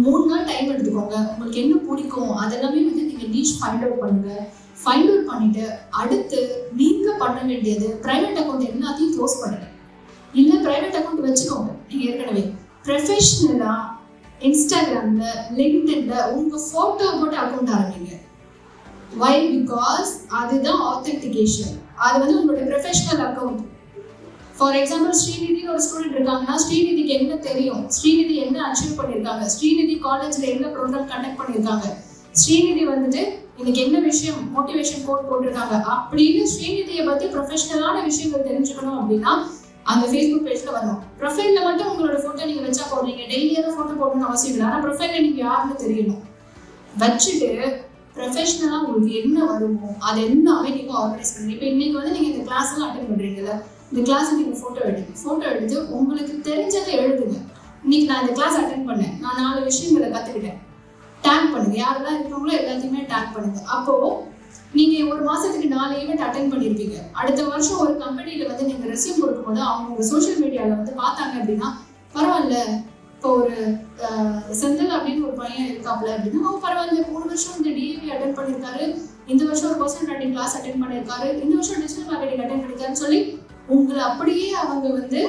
3 நாள் டைம் எடுத்துக்கோங்க. உங்களுக்கு என்ன பிடிக்கும் அதெல்லாமே வந்து நீங்க நீஷ் ஃபைண்ட் அவுட் பண்ணுங்க. ஃபைண்ட் அவுட் பண்ணிட்டு அடுத்து நீங்க பண்ண வேண்டியது பிரைவேட் அக்கௌண்ட் எல்லாத்தையும் க்ளோஸ் பண்ணுங்க. இல்லை பிரைவேட் அக்கௌண்ட் வச்சுக்கோங்க. நீங்க ஏற்கனவே ப்ரொஃபஷனலா இன்ஸ்டாகிராம்ல லிங்க்டின்ல உங்க போட்டோ போட்டு அக்கௌண்ட் ஆரம்பிங்க. வை? பிகாஸ் அதுதான் ஆத்தென்டிகேஷன். அது வந்து உங்களுடைய ப்ரொஃபஷனல் அக்கௌண்ட். ஃபார் எக்ஸாம்பிள் ஸ்ரீநிதினு ஒரு ஸ்டூடெண்ட் இருக்காங்கன்னா ஸ்ரீநிதிக்கு என்ன தெரியும், ஸ்ரீநிதி என்ன அச்சீவ் பண்ணியிருக்காங்க, ஸ்ரீநிதி காலேஜ்ல என்ன ப்ரோக்ராம் கண்டக்ட் பண்ணியிருக்காங்க, ஸ்ரீநிதி வந்துட்டு இன்னைக்கு என்ன விஷயம் மோட்டிவேஷன் கோட் போட்டிருக்காங்க அப்படின்னு ஸ்ரீநிதியை பத்தி ப்ரொஃபஷனலான விஷயங்கள் தெரிஞ்சுக்கணும் அப்படின்னா அந்த ஃபேஸ்புக் பேஜ்ல வரணும். ப்ரொஃபைல்ல மட்டும் உங்களோட போட்டோ நீங்க வச்சா போடுறீங்க, டெய்லியான போட்டோ போடணும்னு அவசியம் இல்லை. ஆனால் ப்ரொஃபைல்ல நீங்க யாருன்னு தெரியணும். வச்சுட்டு ப்ரொஃபஷனலா உங்களுக்கு என்ன வருமோ அது எல்லாமே நீங்க ஆர்கனைஸ் பண்ணுங்க. இப்போ இன்னைக்கு வந்து நீங்க இந்த கிளாஸ் எல்லாம் அட்டென்ட் பண்றீங்கல்ல, இந்த கிளாஸ் நீங்க போட்டோ எடுங்க. போட்டோ எடுத்து உங்களுக்கு தெரிஞ்சதை எழுதுங்க. இன்னைக்கு நான் இந்த கிளாஸ் அட்டென்ட் பண்ணேன், நான் 4 விஷயங்களை கத்துக்கிட்டேன். டேக் பண்ணுங்க. யாரெல்லாம் இருக்கிறவங்களோ எல்லாத்தையுமே டேக் பண்ணுங்க. அப்போ நீங்க ஒரு மாசத்துக்கு 4 ஈவெண்ட் அட்டென்ட் பண்ணிருப்பீங்க. அடுத்த வருஷம் ஒரு கம்பெனில வந்து நீங்க ரெஸ்யூம் கொடுக்கும்போது அவங்க சோஷியல் மீடியால வந்து பார்த்தாங்க அப்படின்னா பரவாயில்ல, இப்போ ஒரு செந்தில் அப்படின்னு ஒரு பையன் இருக்காப்ல அப்படின்னா பரவாயில்ல, 3 வருஷம் இந்த டிஏவி அட்டென்ட் பண்ணியிருக்காரு, இந்த வருஷம் ஒரு பர்சனல் பிராண்டிங் கிளாஸ் அட்டென்ட் பண்ணியிருக்காரு, இந்த வருஷம் டிஜிட்டல் மார்க்கெட்டிங் அட்டென்ட் பண்ணியிருக்காருன்னு சொல்லி உங்களை அப்படியே அவங்க வந்து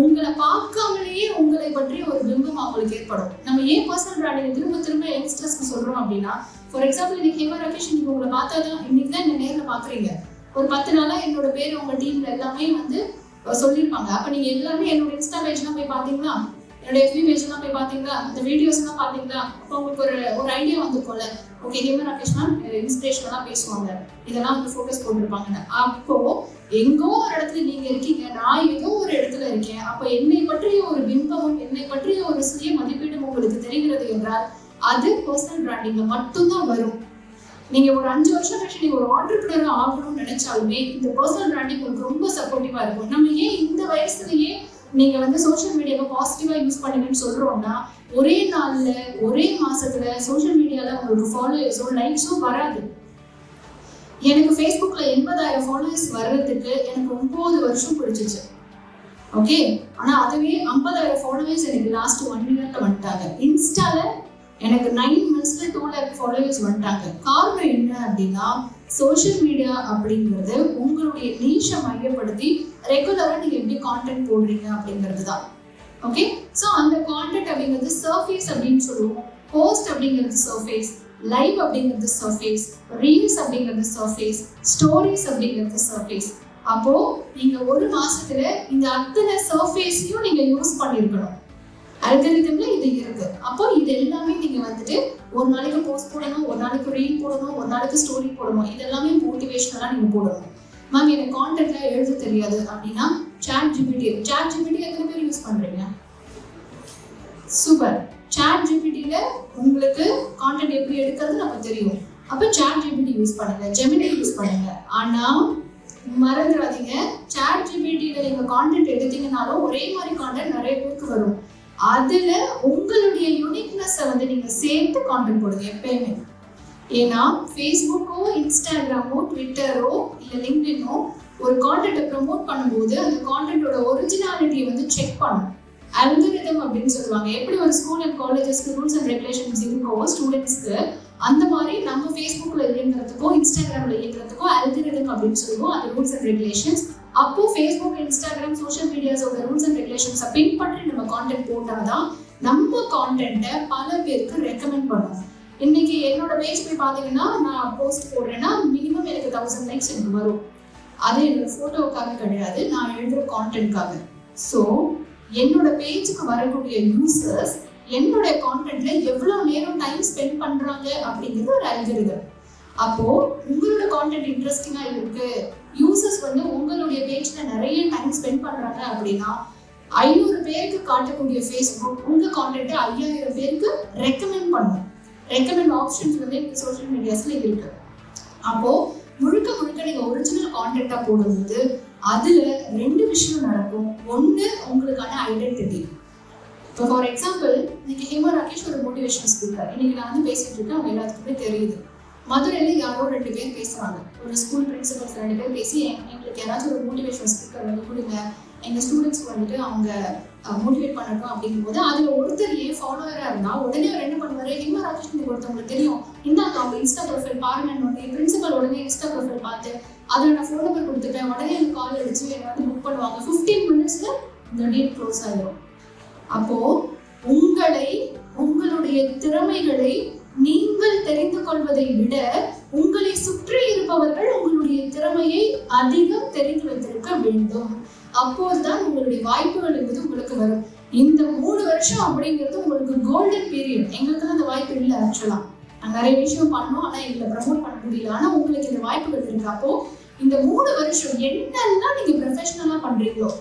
உங்களை பார்க்காமலேயே உங்களை பற்றி ஒரு பிம்பம் அவங்களுக்கு ஏற்படும். நம்ம ஏன் பர்சனல் பிராண்டிங் திரும்ப திரும்ப யங்ஸ்டர்ஸ்க்கு சொல்றோம் அப்படின்னா, ஃபார் எக்ஸாம்பிள் இன்னைக்கு ஹேமா ராகேஷ் நீங்க உங்களை பார்த்தாதான் இன்னைக்கு தான் என்ன நேரில் பாக்குறீங்க. ஒரு 10 நாளா என்னோட பேர் உங்க டீம்ல எல்லாமே வந்து சொல்லியிருப்பாங்க. அப்ப நீங்க எல்லாமே என்னோட இன்ஸ்டா பேஜ்லாம் போய் பாத்தீங்களா, என்னோட எஃபி பேஜ்லாம் போய் பாத்தீங்களா, அந்த வீடியோஸ் எல்லாம் பாத்தீங்களா, அப்போ உங்களுக்கு ஒரு ஐடியா வந்துருக்கும்ல, ஓகே ஹேமா ராகேஷ் மேம் இன்ஸ்பிரேஷனலா பேசுவாங்க, இதெல்லாம் வந்து ஃபோக்கஸ் போட்டுருப்பாங்கன்னு. அப்போ எங்கோ ஒரு இடத்துல நீங்க இருக்கீங்க, நான் ஏதோ ஒரு இடத்துல இருக்கேன். அப்ப என்னை பற்றிய ஒரு பிம்பமும் என்னை பற்றிய ஒரு சுய மதிப்பீடும் உங்களுக்கு தெரிகிறது என்றால் அது பர்சனல் பிராண்டிங்ல மட்டும்தான் வரும். நீங்க ஒரு 5 வருஷம் கழிச்சு நீங்க ஒரு ஆண்டர்பிரினர் ஆகணும்னு நினைச்சாலுமே இந்த பர்சனல் பிராண்டிங் உங்களுக்கு ரொம்ப சப்போர்ட்டிவா இருக்கும். நம்ம ஏன் இந்த வயசுலயே நீங்க வந்து சோஷியல் மீடியாவை பாசிட்டிவா யூஸ் பண்ணுங்கன்னு சொல்றோம்னா, ஒரே நாள்ல ஒரே மாசத்துல சோஷியல் மீடியால உங்களுக்கு ஃபாலோவர்ஸோ லைக்ஸோ வராது. எனக்கு ஃபேஸ்புக்ல 80,000 ஃபாலோவர்ஸ் வர்றதுக்கு எனக்கு 9 வருஷம் பிடிச்சிச்சு. ஓகே, ஆனா அதுவே 50,000 ஃபாலோவர்ஸ் எனக்கு லாஸ்ட் 1 இயர்ல வந்துட்டாங்க. இன்ஸ்டால எனக்கு 9 monthsல 2 lakh ஃபாலோவர்ஸ் வந்துட்டாங்க. காரணம் என்ன அப்படின்னா, சோஷியல் மீடியா அப்படிங்கிறது உங்களுடைய நீஷை மையப்படுத்தி ரெகுலரா நீங்க எப்படி கான்டென்ட் போடுறீங்க அப்படிங்கிறது தான். ஓகே, ஸோ அந்த கான்டென்ட் அப்படிங்கிறது சர்ஃபேஸ் அப்படின்னு சொல்லுவோம். போஸ்ட் அப்படிங்கிறது சர்ஃபேஸ், லைவ் அப்படிங்கிறது சர்ஃபேஸ், ரீல்ஸ் அப்படிங்கிறது சர்ஃபேஸ், ஸ்டோரிஸ் அப்படிங்கிறது சர்ஃபேஸ். அப்போ நீங்க ஒரு மாசத்துல இந்த அத்தனை சர்ஃபேஸையும் நீங்க யூஸ் பண்ணிருக்கணும். அல்காரிதம்ல இது இருக்கு. அப்போ இது எல்லாமே நீங்க வந்துட்டு ஒரு நாளைக்கு போஸ்ட் போடணும், ஒரு நாளைக்கு ரீல் போடணும், ஒரு நாளைக்கு ஸ்டோரி போடணும். இதெல்லாமே மோட்டிவேஷனலா நீங்க போடணும். மேம் எனக்கு கான்டென்ட்ல எழுத தெரியாது அப்படின்னா ChatGPT எத்தனை பேர் யூஸ் பண்றீங்க? சூப்பர். ChatGPTல உங்களுக்கு கான்டென்ட் எப்படி எடுக்கிறது நமக்கு தெரியும். அப்ப ChatGPT யூஸ் பண்ணுங்க, Gemini யூஸ் பண்ணுங்க. ஆனா மறந்துடாதீங்க, ChatGPTல நீங்க கான்டென்ட் எடுத்தீங்கனாலும் ஒரே மாதிரி கான்டென்ட் நிறைய பேருக்கு வரும். அதுல உங்களுடைய யூனிக்னஸை வந்து நீங்க சேர்த்து கான்டென்ட் போடுங்க எப்பயுமே. ஏன்னா ஃபேஸ்புக்கோ, இன்ஸ்டாகிராமோ, ட்விட்டரோ இல்லை லிங்க்டினோ ஒரு கான்டென்ட்டை ப்ரமோட் பண்ணும்போது அந்த கான்டென்ட்டோட ஒரிஜினாலிட்டியை வந்து செக் பண்ணணும். அல்காரிதம் அப்படின்னு சொல்லுவாங்க. எப்படி ஒரு ஸ்கூல் அண்ட் காலேஜஸ்க்கு ரூல்ஸ் அண்ட் ரெகுலேஷன்ஸ் இருக்கோ ஸ்டூடெண்ட்ஸ்க்கு, அந்த மாதிரி நம்ம ஃபேஸ்புக்ல இயங்குறதுக்கோ இன்ஸ்டாகிராம்ல இயங்குறதுக்கோ அல்காரிதம் அப்படின்னு சொல்லுவோம். அது ரூல்ஸ் அண்ட் ரெகுலேஷன்ஸ். அப்போ ஃபேஸ்புக், இன்ஸ்டாகிராம், சோஷியல் மீடியாஸோட ரூல்ஸ் அண்ட் ரெகுலேஷன்ஸை பின்பற்றி நம்ம கான்டென்ட் போட்டாதான் நம்ம கான்டென்ட்டை பல பேருக்கு ரெக்கமெண்ட் பண்ணுவோம். இன்னைக்கு என்னோட பேஜ் போய் பார்த்தீங்கன்னா, நான் போஸ்ட் போடுறேன்னா மினிமம் எனக்கு 1000 likes எனக்கு வரும். அது என்னோட ஃபோட்டோவுக்காக கிடையாது, நான் எழுதுகிற கான்டென்ட்காக. ஸோ என்னோட பேஜுக்கு வரக்கூடிய யூசர்ஸ் என்னோட கான்டென்ட்ல எவ்வளவு நேரம் டைம் ஸ்பெண்ட் பண்றாங்க அப்படிங்கிறது ஒரு அல்காரிதம். அப்போ உங்களோட கான்டென்ட் இன்ட்ரெஸ்டிங்கா இருக்கு, யூசர்ஸ் வந்து உங்களுடைய பேஜ்ல நிறைய டைம் ஸ்பெண்ட் பண்றாங்க அப்படின்னா 500 பேருக்கு காட்டக்கூடிய ஃபேஸ்புக் உங்க கான்டென்ட்டை 5000 பேருக்கு ரெக்கமெண்ட் பண்ணும். ரெக்கமெண்ட் ஆப்ஷன்ஸ் வந்து இந்த சோஷியல் மீடியாஸ்ல இருக்கு. அப்போ முழுக்க நீங்க ஒரிஜினல் கான்டென்ட்டா போடும்போது அதுல 2 விஷயம் நடக்கும். ஒன்று, உங்களுக்கான ஐடென்டிட்டி. இப்போ ஃபார் எக்ஸாம்பிள், இன்னைக்கு ஹேமா ராகேஷ் ஒரு மோட்டிவேஷன் ஸ்பீக்கர். இன்னைக்கு நான் வந்து பேசிட்டு இருக்கேன், அவங்க எல்லாத்துக்குமே தெரியுது. மதுரையில் யாரோ 2 பேர் பேசுகிறாங்க. ஒரு ஸ்கூல் பிரின்சிபல்ஸ் 2 பேர் பேசி எங்களுக்கு யாராச்சும் ஒரு மோட்டிவேஷன் ஸ்பீக்கர் வந்து கொடுங்க, எங்கள் ஸ்டூடெண்ட்ஸ்க்கு வந்துட்டு அவங்க மோட்டிவேட் பண்ணட்டும் அப்படிங்கும்போது அதில் ஒருத்தர் ஏன் ஃபாலோவராக இருந்தால் உடனே அவர் என்ன பண்ணுவார், ஹேமா ராகேஷ் எனக்கு ஒருத்தவங்களுக்கு தெரியும், இந்தாங்க அவங்க இன்ஸ்டா ப்ரொஃபைல் பாருங்கன்னு உடனே பிரின்சிபல் உடனே இன்ஸ்டா ப்ரொஃபைல் பார்த்து அதில் நான் ஃபோன் நம்பர் கொடுத்துட்டேன், உடனே எனக்கு கால் அடிச்சு என்னை வந்து புக் பண்ணுவாங்க. 15 minutesல இந்த டீல் க்ளோஸ் ஆகிடும். அப்போது உங்களுடைய திறமைகளை நீங்கள் தெரிந்து கொள்வதை விட உங்களை சுற்றி இருப்பவர்கள் உங்களுடைய திறமையை அதிகம் தெரிந்து வைத்திருக்க வேண்டும். அப்போதுதான் உங்களுடைய வாய்ப்புகள் என்பது உங்களுக்கு வரும். இந்த 3 வருஷம் அப்படிங்கிறது உங்களுக்கு கோல்டன் பீரியட். எங்களுக்கு தான் அந்த வாய்ப்பு இல்லை. ஆக்சுவலா நாங்கள் நிறைய விஷயம் பண்ணோம், ஆனால் எங்களை ப்ரமோட் பண்ண முடியல. ஆனால் உங்களுக்கு இந்த வாய்ப்புகள் இருக்கு. அப்போ இந்த 3 வருஷம் என்னெல்லாம் நீங்க ப்ரொஃபஷனலா பண்றீங்களோ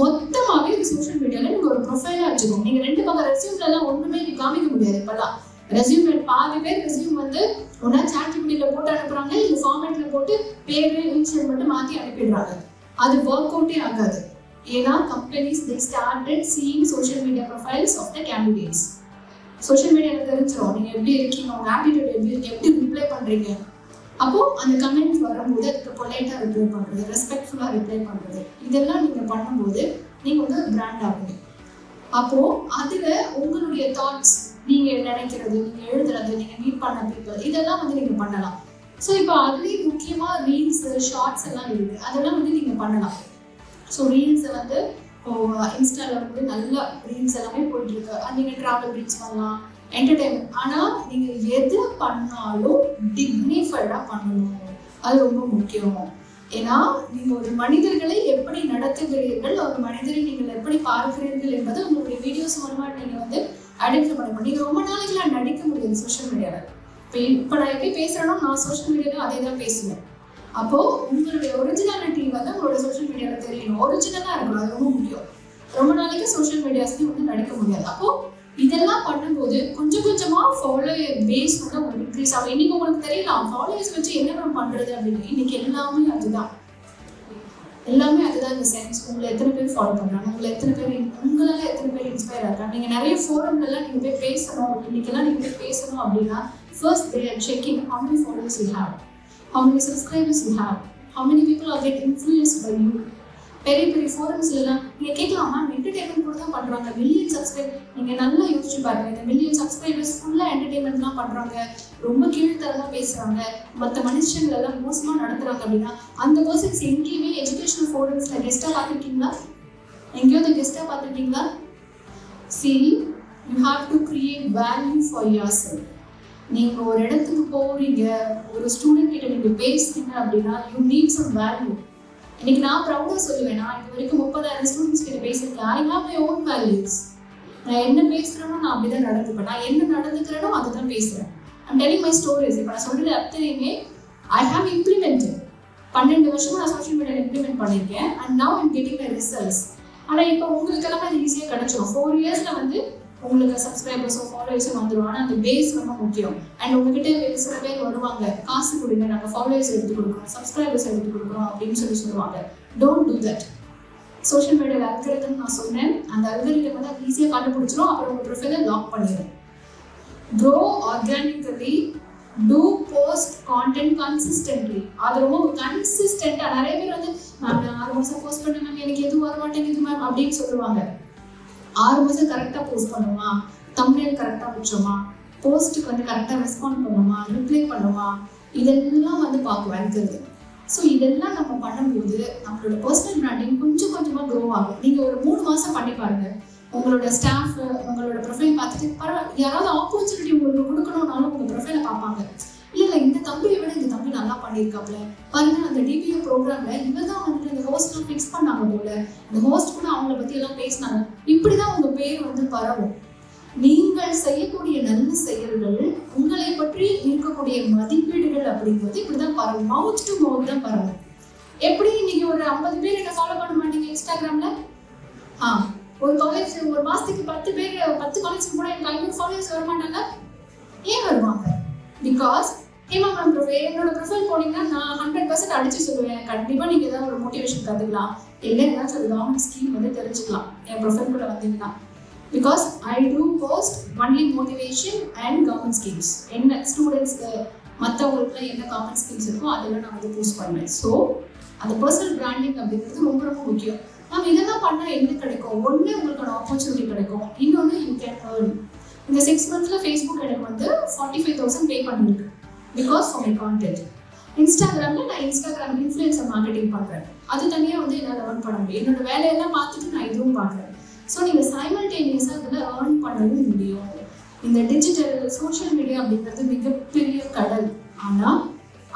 மொத்தமாவே இந்த சோஷியல் மீடியால நீங்க ஒரு ப்ரொஃபைலா வச்சுக்கோங்க. நீங்க 2 பக்கம் ரெஸ்யூம்ல எல்லாம் ஒண்ணுமே காமிக்க முடியாது. இப்பெல்லாம் ரெஸ்யூம் பாதி பேர் ரெஸ்யூம் வந்து ஒன்னா ChatGPTல போட்டு அனுப்புறாங்க, இல்ல ஃபார்மேட்ல போட்டு பேரு இனிஷியல் மட்டும் மாத்தி அனுப்பிடுறாங்க. அது ஒர்க் அவுட்டே ஆகாது. ஏன்னா companies they started seeing social media profiles of the candidates. Social மீடியால தெரிஞ்சிடும் நீங்க எப்படி இருக்கீங்க, உங்க ஆட்டிடியூட் எப்படி ரிப்ளை பண்றீங்க. அப்போ அந்த கமெண்ட்ஸ் வரும்போது அதுக்கு பொலைட்டா ரிப்ளை பண்றது, ரெஸ்பெக்ட்ஃபுல்லா ரிப்ளை பண்றது, இதெல்லாம் நீங்க பண்ணும்போது நீங்க வந்து ஒரு பிராண்ட் ஆகுங்க. அப்போ அதுல உங்களுடைய தாட்ஸ், நீங்க நினைக்கிறது, நீங்க எழுதுறது, நீங்க மீட் பண்ண பீப்பிள், இதெல்லாம் வந்து நீங்க பண்ணலாம். ஸோ இப்போ அதுலேயும் முக்கியமா ரீல்ஸ், ஷார்ட்ஸ் எல்லாம் இருக்கு, அதெல்லாம் வந்து நீங்க பண்ணலாம். ஸோ ரீல்ஸை வந்து இன்ஸ்டால வந்து நல்ல ரீல்ஸ் எல்லாமே போயிட்டு இருக்கு. நீங்க டிராவல் ரீல்ஸ் பண்ணலாம், என்டர்டைன்மெண்ட். ஆனால் நீங்கள் எது பண்ணாலும் டிக்னிஃபைடாக பண்ணணும். அது ரொம்ப முக்கியம். ஏன்னா நீங்கள் ஒரு மனிதர்களை எப்படி நடத்துகிறீர்கள், ஒரு மனிதரை நீங்கள் எப்படி பார்க்கிறீர்கள் என்பது உங்களுடைய வீடியோஸ் மூலமாக நீங்கள் வந்து ஐடென்டிஃபை பண்ணணும். நீங்கள் ரொம்ப நாளைக்குலாம் நடிக்க முடியாது சோஷியல் மீடியாவில். இப்போ நான் எப்படி பேசுகிறேனோ நான் சோஷியல் மீடியாவில் அதே தான் பேசுவேன். அப்போது உங்களுடைய ஒரிஜினாலிட்டி வந்து உங்களோட சோஷியல் மீடியாவில் தெரியணும், ஒரிஜினலாக இருக்கணும். அது ரொம்ப முக்கியம். ரொம்ப நாளைக்கு சோஷியல் மீடியாஸ்லையும் வந்து நடிக்க முடியாது. அப்போது இதெல்லாம் பண்ணும்போது கொஞ்சம் கொஞ்சமாக ஃபாலோயர் பேஸ் வந்து உங்களுக்கு இன்க்ரீஸ் ஆகும். இன்னைக்கு உங்களுக்கு தெரியலாம் ஃபாலோயர்ஸ் வச்சு என்ன பண்ணுறது அப்படின்னு. இன்னைக்கு எல்லாமே அதுதான் இந்த சென்ஸ். உங்களை எத்தனை பேர் ஃபாலோ பண்ணுறாங்க, உங்களால் எத்தனை பேர் இன்ஸ்பயர் ஆகிறாங்க. நீங்கள் நிறைய ஃபோரம்லாம் நீங்கள் போய் பேசணும், இன்னைக்கெல்லாம் நீங்கள் போய் பேசணும் அப்படின்னா first they are checking how many followers you have. how many subscribers you have, how many people are get influenced by you. பெரிய பெரிய ஃபோரம்ஸ்லாம் நீங்கள் கேட்கலாமா என்டர்டைன்மெண்ட் கூட தான் பண்ணுறாங்க. மில்லியன் சப்ஸ்கிரைப் நீங்கள் நல்லா யோசிச்சு பாருங்க. இந்த மில்லியன் சப்ஸ்கிரைபர்ஸ் ஃபுல்லாக என்டர்டைன்மெண்ட்லாம் பண்ணுறாங்க, ரொம்ப கீழ்த்தரமாக பேசுகிறாங்க, மற்ற மனுஷங்களெல்லாம் மோசமாக நடத்துகிறாங்க அப்படின்னா அந்த பர்சன்ஸ் எங்கேயுமே எஜுகேஷனல் ஃபோரம்ஸில் கெஸ்ட்டாக பார்த்துருக்கீங்களா? எங்கேயாவது கெஸ்ட்டாக பார்த்துருக்கீங்களா? See, you have to create value for yourself. நீங்கள் ஒரு இடத்துக்கு போகிறீங்க, ஒரு ஸ்டூடெண்ட் கிட்ட நீங்கள் பேசுறீங்க அப்படின்னா யூ நீட் சம் வேல்யூ. இன்னைக்கு நான் ப்ரௌடாக சொல்லுவேன், நான் இது வரைக்கும் 30,000 ஸ்டூடெண்ட்ஸ் கிட்ட பேசியிருக்கேன். I have my own values. நான் என்ன பேசுகிறேனோ நான் அப்படி தான் நடந்துப்பேன். நான் என்ன நடந்துக்கிறேனோ அதை தான் பேசுகிறேன். I'm telling my stories. இப்போ நான் சொல்கிறது அத்தனையுமே ஐ ஹாவ் இம்ப்ளிமெண்டட். 12 வருஷமா நான் சோஷியல் மீடியாவில் இம்ப்ளிமெண்ட் பண்ணியிருக்கேன். And now I'm getting my results. ஆனால் இப்போ உங்களுக்கெல்லாம் அது ஈஸியாக கிடச்சிடும். 4 இயர்ஸில் வந்து உங்களுக்கு சப்ஸ்கிரைபர்ஸோ ஃபாலோவர்ஸும் வந்துடும். ஆனால் அந்த பேஸ் ரொம்ப முக்கியம். அண்ட் உங்ககிட்ட சில பேர் வருவாங்க, காசு கொடுங்க, நாங்கள் ஃபாலோவர்ஸ் எடுத்து கொடுக்குறோம், சப்ஸ்கிரைபர்ஸ் எடுத்து கொடுக்குறோம் அப்படின்னு சொல்லுவாங்க. Don't do that. சோஷியல் மீடியாவில் அல்கரிதம் நான் சொன்னேன், அந்த அல்கரிதம் வந்து அது ஈஸியாக கண்டுபிடிச்சிடும். அப்புறம் உங்கள் ப்ரொஃபைலை லாக் பண்ணிடும். Grow organically, do post content consistently. அது ரொம்ப கன்சிஸ்டண்ட்டாக. நிறைய பேர் வந்து மேம் 6 மாதம் போஸ்ட் பண்ண மேம் எனக்கு எதுவும் வர மாட்டேங்குது மேம் அப்படின்னு சொல்லுவாங்க. 6 மாதம் கரெக்டாக போஸ்ட் பண்ணுமா, தம்ப்நெயில் கரெக்டாக வச்சோமா, போஸ்ட்டுக்கு வந்து கரெக்டாக ரெஸ்பாண்ட் பண்ணுமா, ரிப்ளை பண்ணுமா, இதெல்லாம் வந்து பார்க்குவாங்க. ஸோ இதெல்லாம் நம்ம பண்ணும்போது நம்மளோட பர்சனல் பிராண்டிங் கொஞ்சம் கொஞ்சமாக க்ரோ ஆகும். நீங்கள் ஒரு 3 மாதம் பண்ணி பாருங்க. உங்களோட ஸ்டாஃப் உங்களோட ப்ரொஃபைல் பார்த்துட்டு பரவாயில்ல, யாராவது ஆப்பர்ச்சுனிட்டி உங்களுக்கு கொடுக்கணும்னாலும் உங்கள் ப்ரொஃபைலை பார்ப்பாங்க. இல்லை இந்த தம்பியை விட இந்த தம்பி நல்லா பண்ணியிருக்காப்புல பாருங்க, அந்த டிபிஓ ப்ரோக்ராம்ல இவங்க தான் வந்துட்டு இந்த ஹோஸ்ட்லாம் ஃபிக்ஸ் பண்ணாங்க போல, இந்த ஹோஸ்ட் கூட அவங்கள பற்றி எல்லாம் பேசினாங்க. இப்படிதான் உங்க பேர் வந்து பரவும். நீங்கள் செய்யக்கூடிய நல்ல செயல்கள், உங்களை பற்றி இருக்கக்கூடிய மதிப்பீடுகள் அப்படிங்கிறது இப்படிதான் பரவும். மவுத் டு மவுத் தான் பரவும். எப்படி இன்னைக்கு ஒரு 50 பேர் என்ன ஃபாலோ பண்ண மாட்டீங்க இன்ஸ்டாகிராம்ல? ஒரு காலேஜ் ஒரு மாசத்துக்கு 10 பேர் 10 காலேஜ்க்கு கூட எனக்கு 500 ஃபாலோவர்ஸ் வர மாட்டாங்க. ஏன் வருவாங்க? பிகாஸ் ஹேமா மேம் ப்ரொஃபைல், என்னோட ப்ரொஃபைல் போனீங்கன்னா நான் 100% அடிச்சு சொல்லுவேன், கண்டிப்பாக நீங்கள் ஏதாவது ஒரு மோட்டிவேஷன் கற்றுக்கலாம், இல்லை ஏதாச்சும் ஒரு கவர்மெண்ட் ஸ்கீம் வந்து தெரிஞ்சுக்கலாம் என் ப்ரொஃபைல் கூட வந்தீங்கன்னா. Because I do post only motivation and government schemes. என்ன ஸ்டூடெண்ட்ஸ்க்கு மற்றவங்களுக்குலாம் என்ன கவர்மெண்ட் ஸ்கீம்ஸ் இருக்கோ அதெல்லாம் நான் வந்து போஸ்ட் பண்ணுவேன். ஸோ அந்த பர்சனல் பிராண்டிங் அப்படிங்கிறது ரொம்ப ரொம்ப முக்கியம். நம்ம இதெல்லாம் பண்ணால் என்ன கிடைக்கும்? ஒன்று உங்களுக்கான ஆப்பர்ச்சுனிட்டி கிடைக்கும், இன்னொன்று யூ கேன் ஏர்ன். இந்த 6 monthsல ஃபேஸ்புக் எனக்கு வந்து 45,000 பே பண்ணிருக்கு பிகாஸ் ஃபார் மை கான்டென்ட். இன்ஸ்டாகிராமில் நான் இன்ஸ்டாகிராம் இன்ஃப்ளூயன்சர் மார்க்கெட்டிங் பண்ணுறேன். அது தனியாக வந்து என்னால் ஏர்ன் பண்ண முடியும். என்னோட வேலையெல்லாம் பார்த்துட்டு நான் இதுவும் பார்க்குறேன். ஸோ நீங்கள் சைமல்டேனியஸாக அதில் ஏர்ன் பண்ணவும் முடியும். இந்த டிஜிட்டல் சோஷியல் மீடியா அப்படிங்கிறது மிகப்பெரிய கடல். ஆனால்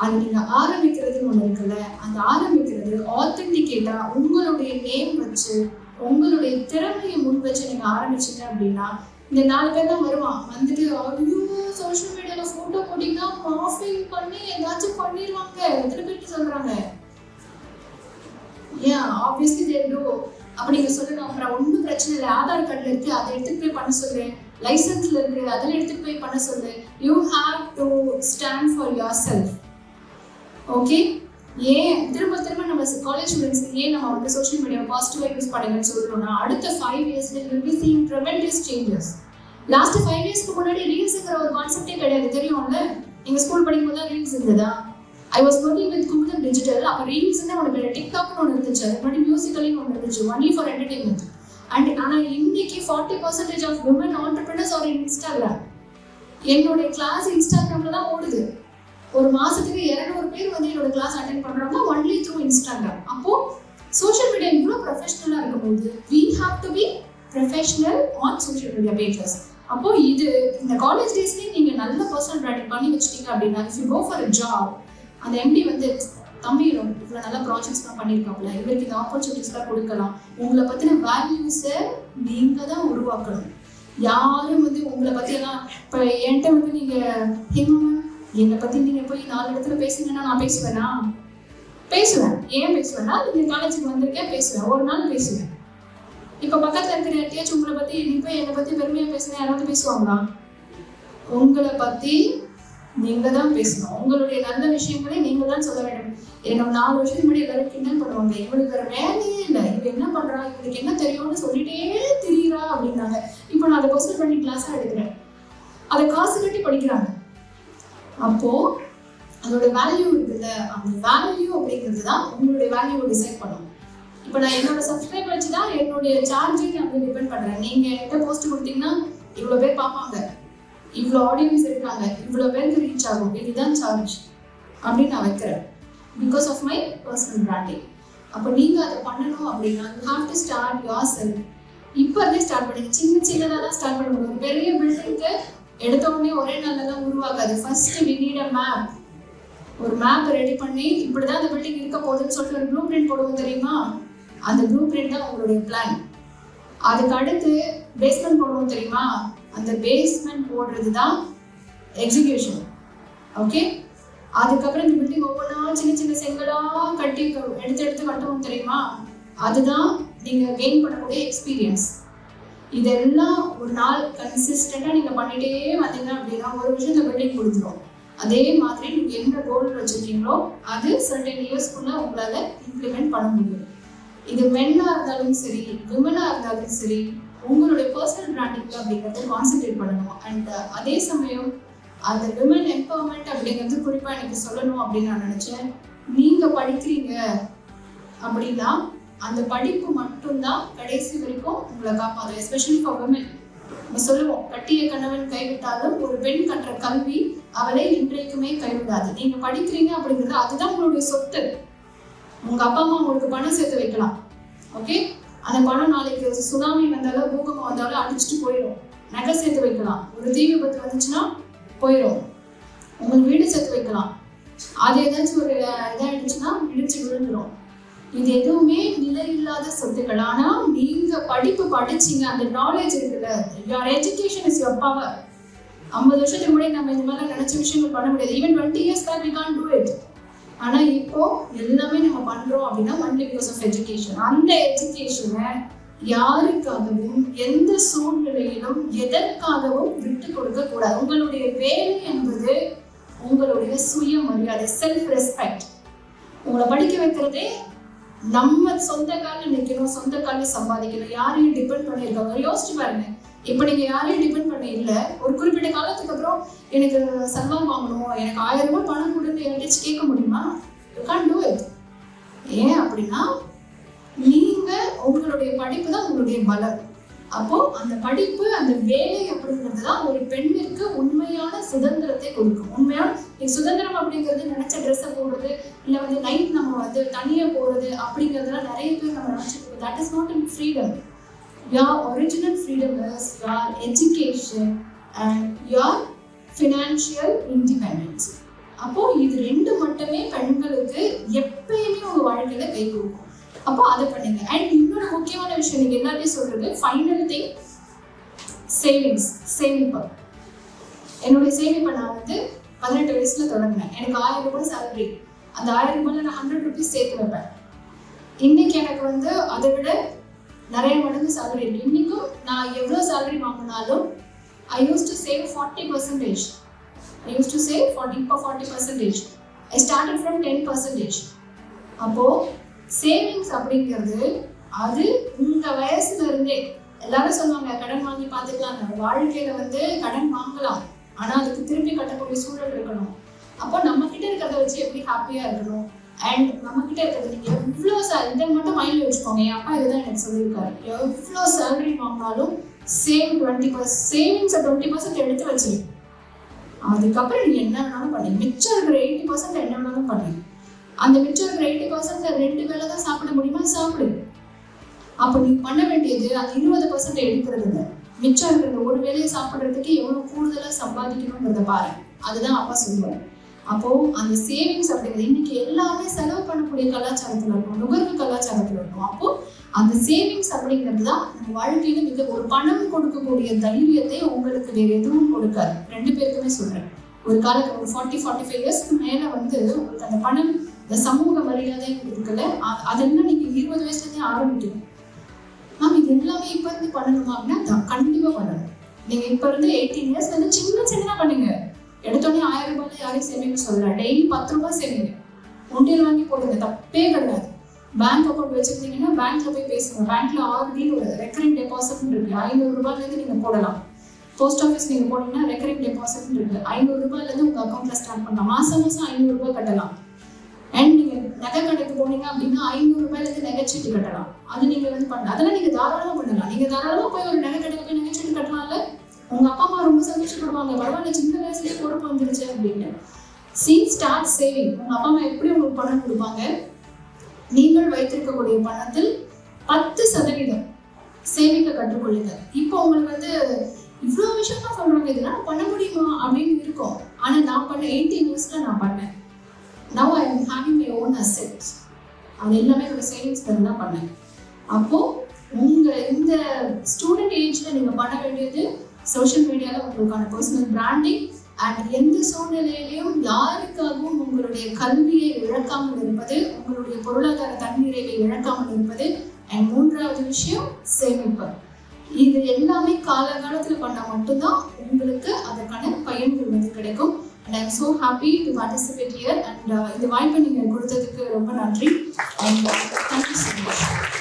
அது நீங்கள் ஆரம்பிக்கிறதுன்னு ஒன்று இருக்குல்ல, அந்த ஆரம்பிக்கிறது ஆத்தென்டிகேட்டாக உங்களுடைய நேம் வச்சு உங்களுடைய திறமையை முன் வச்சு நீங்கள் ஆரம்பிச்சிங்க அப்படின்னா இந்த 4 பேர் தான் வருவான். வந்துட்டு ஐயோ சோஷியல் மீடியாவில் ஃபோட்டோ போட்டிங்கன்னா மார்ஃபிங் பண்ணி ஏதாச்சும் பண்ணிடுவாங்க. எத்தனை பேருக்கு சொல்கிறாங்க? ஏன் ஆப்வியஸ்லி தேடு அப்படி நீங்கள் சொல்லணும். அப்புறம் ஒன்றும் பிரச்சனை இல்லை, ஆதார் கார்டில் இருக்குது அதை எடுத்துகிட்டு போய் பண்ண சொல்லு, லைசன்ஸில் இருக்குது அதில் எடுத்துகிட்டு போய் பண்ண சொல்லு. You have to stand for your self. Okay? ஏன் திரும்ப திரும்ப நம்ம காலேஜ் ஸ்டூடெண்ட்ஸ் ஏன் நம்ம வந்து சோஷியல் மீடியாவை பாசிட்டிவாக யூஸ் பண்ணுங்கன்னு சொல்கிறோம்னா அடுத்த 5 yearsல will be seeing tremendous changes. Last 5 yearsக்கு முன்னாடி ரீல்ஸுங்கிற ஒரு கான்செப்டே கிடையாது, தெரியும்ல? நீங்கள் ஸ்கூல் படிக்கும்போது தான் ரீல்ஸ் இருந்ததா? I was working with Kumudam digital. அப்போ ரீல்ஸ்ன்னு ஒன்று கிடையாது, டிக்டாக்னு ஒன்று இருந்துச்சு, அதுக்கு முன்னாடி மியூசிக்கலின்னு ஒன்று இருந்துச்சு, ஒன்லி ஃபார் என்டர்டைன்மெண்ட். அண்ட் ஆனால் இன்னைக்கு 40% of women entrepreneurs are in Instagram. என்னுடைய கிளாஸ் இன்ஸ்டாகிராமில் தான் ஓடுது. ஒரு மாசத்துக்கு 200 பேர் வந்து என்னோட கிளாஸ் அட்டென்ட் பண்றாங்க ஒன்லி த்ரூ இன்ஸ்டாகிராம். அப்போ சோஷியல் மீடியா இவ்வளோ ப்ரொஃபஷனலாக இருக்கும்போது we have to be professional on social media pages. அப்போ இது இந்த காலேஜ் டேஸ்லேயே நீங்கள் நல்ல பர்சனல் பிராண்டிங் பண்ணி வச்சுட்டீங்க அப்படின்னா if you go for a job, அந்த எம்டி வந்து தம்பி இவ்வளோ நல்ல ப்ராஜெக்ட்ஸ்லாம் பண்ணியிருக்காப்புல, இவருக்கு இந்த ஆப்பர்ச்சுனிட்டிஸ்லாம் கொடுக்கலாம். உங்களை பற்றின வேல்யூஸை நீங்கள் தான் உருவாக்கணும். யாரும் வந்து உங்களை பற்றியெல்லாம் இப்போ என்கிட்ட வந்து நீங்கள் என்னை பற்றி நீங்கள் போய் 4 இடத்துல பேசுங்கன்னா நான் பேசுவேனா? பேசுவேன். ஏன் பேசுவேன்னா நீங்கள் காலேஜுக்கு வந்திருக்கேன் பேசுவேன், ஒரு நாள் பேசுவேன். இப்போ பக்கத்தில் இருக்கிற யார்ட்டையாச்சும் உங்களை பற்றி நீ போய் என்னை பற்றி பெருமையாக பேசுனா யாராவது பேசுவாங்களா? உங்களை பற்றி நீங்கள் தான் பேசணும். உங்களுடைய நல்ல விஷயங்களே நீங்கள் தான் சொல்ல வேண்டும். என்னோட 4 வருஷத்துக்கு முன்னாடி எல்லாரும் கிண்டல் பண்ணுவாங்க, இவளுக்கு வேறு வேலையே இல்லை, இவ என்ன பண்ணுறா, இவளுக்கு என்ன தெரியும்னு சொல்லிட்டே திரியிறா அப்படின்னாங்க. இப்போ நான் அதை பர்சனல் பண்ணி கிளாஸாக எடுக்கிறேன், அதை காசு கட்டி படிக்கிறாங்க. அப்போ அதோட வேல்யூ இருக்குல்ல, அந்த வேல்யூ அப்படிங்கிறது தான் உங்களுடைய வேல்யூவை டிசைட் பண்ணும். இப்போ நான் என்னோட சப்ஸ்கிரைப் வச்சு தான் என்னுடைய சார்ஜிங் அப்படி டிபெண்ட் பண்ணுறேன். நீங்கள் என்கிட்ட போஸ்ட் கொடுத்தீங்கன்னா இவ்வளோ பேர் பார்ப்பாங்க, இவ்வளோ ஆடியன்ஸ் இருக்காங்க, இவ்வளோ பேருக்கு ரீச் ஆகும், இதுதான் சார்ஜ் அப்படின்னு நான் வைக்கிறேன். Because of my personal branding. அப்போ நீங்கள் அதை பண்ணணும் அப்படின்னா you have to start yourself. இப்போ இருந்தே ஸ்டார்ட் பண்ணுங்க. சின்னதாக தான் ஸ்டார்ட் பண்ண முடியும். ஒரு பெரிய பில்டிங்க்கு எடுத்த உடனே ஒரே நாளில் உருவாகாது. First we need a map. ஒரு மேப் ரெடி பண்ணி இப்படிதான் அந்த பில்டிங் இருக்க போகுதுன்னு சொல்லிட்டு ஒரு ப்ளூ பிரிண்ட் போடுவோம் தெரியுமா? அந்த ப்ளூ பிரிண்ட் தான் உங்களுடைய பிளான். அதுக்கு அடுத்து பேஸ்மெண்ட் போடுவோம் தெரியுமா? அந்த பேஸ்மெண்ட் போடுறது தான் எக்ஸிகியூஷன். ஓகே, அதுக்கப்புறம் இந்த பில்டிங் ஒவ்வொன்றா சின்ன சின்ன செங்கலா கட்டி எடுத்து கட்டுவோம் தெரியுமா? அதுதான் நீங்க கெயின் பண்ணக்கூடிய எக்ஸ்பீரியன்ஸ். இதெல்லாம் ஒரு நாள் கன்சிஸ்டண்டா நீங்க பண்ணிட்டே வந்தீங்க அப்படின்னா ஒரு வருஷம் இந்த பில்டிங் கொடுத்துரும். அதே மாதிரி நீங்க என்ன கோல் வச்சிருக்கீங்களோ அது சர்டன் இயர்ஸ்க்குள்ள உங்களால இம்ப்ளிமெண்ட் பண்ண முடியும். இது மென்னா இருந்தாலும் சரி, விமனா இருந்தாலும் சரி, உங்களுடைய பர்சனல் பிராண்டிங் அப்படிங்கிறத கான்சென்ட்ரேட் பண்ணணும். அண்ட் அதே சமயம் அந்த விமன் எம்பவர்மெண்ட் அப்படிங்கிறது குறிப்பா எனக்கு சொல்லணும் அப்படின்னு நான் நினைச்சேன். நீங்க படிக்கிறீங்க அப்படின்னா அந்த படிப்பு மட்டும்தான் கடைசி வரைக்கும் உங்களை காப்பாற்றும். Especially for women. நம்ம சொல்லுவோம், கட்டிய கணவன் கைவிட்டாலும் ஒரு பெண் கற்ற கல்வி அவளை இன்றைக்குமே கைவிடாது. நீங்க படிக்கிறீங்க அப்படிங்கிறது அதுதான் உங்களுடைய சொத்து. உங்க அப்பா அம்மா உங்களுக்கு பணம் சேர்த்து வைக்கலாம். ஓகே, அந்த பணம் நாளைக்கு சுனாமி வந்தாலும் பூகம்பம் வந்தாலும் அடிச்சுட்டு போயிடும். நகை சேர்த்து வைக்கலாம். ஒரு தீ விபத்து வந்துச்சுன்னா போயிடும். உங்களுக்கு வீடு சேர்த்து வைக்கலாம். அது ஏதாச்சும் ஒரு இதாயிடுச்சுன்னா இடிச்சு விழுந்துடும். இது எதுவுமே நிலை இல்லாத சொத்துக்கள். ஆனா நீங்க படிப்பு படிச்சீங்க, அந்த நாலேஜ் இருக்குல்ல, your education is your power. 50 வருஷத்துக்கு முன்னாடி நம்ம இந்த மாதிரி நினைச்ச விஷயங்கள் பண்ண முடியாது. Even 20 years back we can't do it. ஆனா இப்போ எல்லாமே நம்ம பண்றோம் அப்படின்னா only because of education. அந்த எஜுகேஷனை யாருக்காகவும் எந்த சூழ்நிலையிலும் எதற்காகவும் விட்டு கொடுக்க கூடாது. உங்களுடைய வேலை என்பது உங்களுடைய சுயமரியாதை, செல்ஃப் ரெஸ்பெக்ட். உங்களை படிக்க வைக்கிறதே நம்ம சொந்த காலில் நிற்கணும், சொந்த காலில் சம்பாதிக்கணும். யாரையும் டிபெண்ட் பண்ணியிருக்காங்க யோசிச்சு பாருங்க. இப்போ நீங்க யாரையும் டிபெண்ட் பண்ண இல்லை. ஒரு குறிப்பிட்ட காலத்துக்கு அப்புறம் எனக்கு சல்வார் வாங்கணும், எனக்கு 1000 ரூபாய் பணம் கொடுன்னு யார்கிட்ட கேட்க முடியுமா? You can't to it. ஏன் அப்படின்னா நீங்க உங்களுடைய படிப்பு தான் உங்களுடைய பலம். அப்போ அந்த படிப்பு, அந்த வேலை அப்படிங்கிறது தான் ஒரு பெண்ணிற்கு உண்மையான சுதந்திரத்தை கொடுக்கும். உண்மையான சுதந்திரம் அப்படிங்கிறது நினைச்ச ட்ரெஸ்ஸை போடுறது, இல்லை நைட் நம்ம தனியாக போறது அப்படிங்கிறதுலாம் நிறைய பேர் நம்ம நினைச்சிருக்கோம். That is not in freedom. Your original freedom is your education and your financial independence. அப்போ இது ரெண்டு மட்டுமே பெண்களுக்கு எப்பயுமே உங்க வாழ்க்கையில கை கொடுக்கும். அப்போ அதை பண்ணுங்க. அண்ட் இன்னொரு முக்கியமான விஷயம் நீங்க எல்லாத்தையும் சொல்றது, ஃபைனல் திங், சேவிங்ஸ், சேமிப்பு. என்னுடைய சேமிப்பை நான் 18 வயசுல தொடங்கினேன். எனக்கு 1000 ரூபாய் சேலரி. அந்த 1000 ரூபாயில நான் 100 rupees சேர்த்து வைப்பேன். இன்னைக்கு எனக்கு அதை விட நிறைய மடங்கு சேலரி இருக்கு. இன்னைக்கும் நான் எவ்வளோ சேலரி வாங்கினாலும் I used to save 40%. I used to save 40%. I started from 10%. அப்போ சேவிங்ஸ் அப்படிங்கிறது அது உங்க வயசுல இருந்தே, எல்லாரும் சொல்லுவாங்க கடன் வாங்கி பார்த்துக்கலாம். நம்ம வாழ்க்கையில கடன் வாங்கலாம், ஆனா அதுக்கு திருப்பி கட்டக்கூடிய சூழல் இருக்கணும். அப்போ நம்ம கிட்ட இருக்கிறத வச்சு எப்படி ஹாப்பியா இருக்கணும். அண்ட் நம்ம கிட்ட இருக்கிறது நீங்க எவ்வளோ இதை மட்டும் மைண்ட்ல வச்சுக்கோங்க. என் அப்பா இதுதான் எனக்கு சொல்லியிருக்காரு, எவ்வளோ சேலரி வாங்கினாலும் சேவ் 20%, சேவிங்ஸை 20% எடுத்து வச்சிரு. அதுக்கப்புறம் நீங்க என்ன வேணாலும் பண்ணி, மிச்சம் இருக்கிற 80% என்ன வேணாலும் பண்ணி. அந்த மிச்சம் இருக்கிற 80% 2 வேளை தான் சாப்பிட முடியுமா, சாப்பிடு. அப்போ நீ பண்ண வேண்டியது அந்த 20% எடுக்கிறது இல்லை. மிச்சம் இருக்கிற ஒரு வேலையை சாப்பிட்றதுக்கு எவ்வளவு கூடுதலா சம்பாதிக்கணுங்கிறத பாரு. அதுதான் அப்பா சொல்லுவாரு. அப்போ அந்த சேவிங்ஸ் அப்படிங்கிறது இன்னைக்கு எல்லாமே செலவு பண்ணக்கூடிய கலாச்சாரத்துல இருக்கும், நுகர்வு கலாச்சாரத்துல இருக்கும். அப்போ அந்த சேவிங்ஸ் அப்படிங்கிறது தான் நம்ம வாழ்க்கையில மிக ஒரு பணம் கொடுக்கக்கூடிய தைரியத்தை உங்களுக்கு வேற எதுவும் கொடுக்காது. 2 பேருக்குமே சொல்றேன். ஒரு காலத்துல ஒரு 40-45 இயர்ஸ்க்கு மேல உங்களுக்கு அந்த பணம், இந்த சமூக மரியாதை இருக்குல்ல, அதெல்லாம் நீங்க 20 வயசுலேயே ஆரம்பிக்கணும். நாம இது எல்லாமே இப்ப இருந்து பண்ணணுமா அப்படின்னா கண்டிப்பா பண்ணணும். நீங்க இப்ப இருந்து 18 இயர்ஸ்ல சின்ன பண்ணுங்க. எடுத்தோடனே 1000 ரூபாய் யாரையும் சேமிக்க சொல்லல. டெய்லி 10 ரூபாய் சேமிங்க. உண்டியல் வாங்கி போடுங்க, தப்பே கிடையாது. பேங்க் அக்கௌண்ட் வச்சிருந்தீங்கன்னா பேங்க்ல போய் பேசுங்க. பேங்க்ல ஆல்ரெடி ஒரு ரெக்கரிங் டெபாசிட் இருக்கு. 500 ரூபாயில இருந்து நீங்க போடலாம். போஸ்ட் ஆஃபீஸ் நீங்கள் போனீங்கன்னா ரெக்கரிங் டெபாசிட் இருக்கு. 500 ரூபாயிலேருந்து உங்கள் அக்கௌண்ட்டில் ஸ்டார்ட் பண்ணலாம். மாதம் 500 ரூபாய் கட்டலாம். அண்ட் நீங்கள் நகை கடைக்கு போனீங்க அப்படின்னா 500 ரூபாயிலேருந்து நகைச்சீட்டு கட்டலாம். அது நீங்கள் வந்து பண்ணலாம். அதெல்லாம் நீங்கள் தாராளமாக பண்ணலாம். நீங்கள் தாராளமாக போய் ஒரு நகை கடைக்கு போய் நகைச்சீட்டு கட்டலாம்ல. உங்கள் அப்பா அம்மா ரொம்ப சந்தோஷப்படுவாங்க, பரவாயில்ல சின்ன வயசுலேயே பொறுப்பு வந்துருச்சு அப்படின்னு. Start saving. உங்கள் அப்பா அம்மா எப்படி உங்களுக்கு பணம் கொடுப்பாங்க? நீங்கள் வைத்திருக்கக்கூடிய பணத்தில் 10% சேமிக்க கற்றுக்கொள்ளுங்க. இப்போ உங்களுக்கு வந்து இவ்வளோ விஷயமா சொல்றாங்க, இதெல்லாம் பண்ண முடியுமா அப்படின்னு இருக்கும். ஆனால் நான் பண்ண 18 இயர்ஸ்ல நான் பண்ணேன். Now I am having my own assets. அது எல்லாமே என்னோட சேவிங்ஸ் தான் பண்ணேன். அப்போ உங்க இந்த ஸ்டூடெண்ட் ஏஜ்ல நீங்க பண்ண வேண்டியது சோஷியல் மீடியால உங்களுக்கான பர்சனல் பிராண்டிங் அண்ட் எந்த சூழ்நிலையிலையும் யாருக்காகவும் உங்களுடைய கல்வியை இழக்காமல் இருப்பது, உங்களுடைய பொருளாதார தன்னிறைவை இழக்காமல் இருப்பது. அண்ட் 3வது விஷயம் சேமிப்பு. இது எல்லாமே காலகாலத்தில் பண்ணால் மட்டும்தான் உங்களுக்கு அதற்கான பயன்கள் வந்து கிடைக்கும். And I am so happy to participate here and இந்த வாய்ப்பை நீங்கள் கொடுத்ததுக்கு ரொம்ப நன்றி. And thank you so much.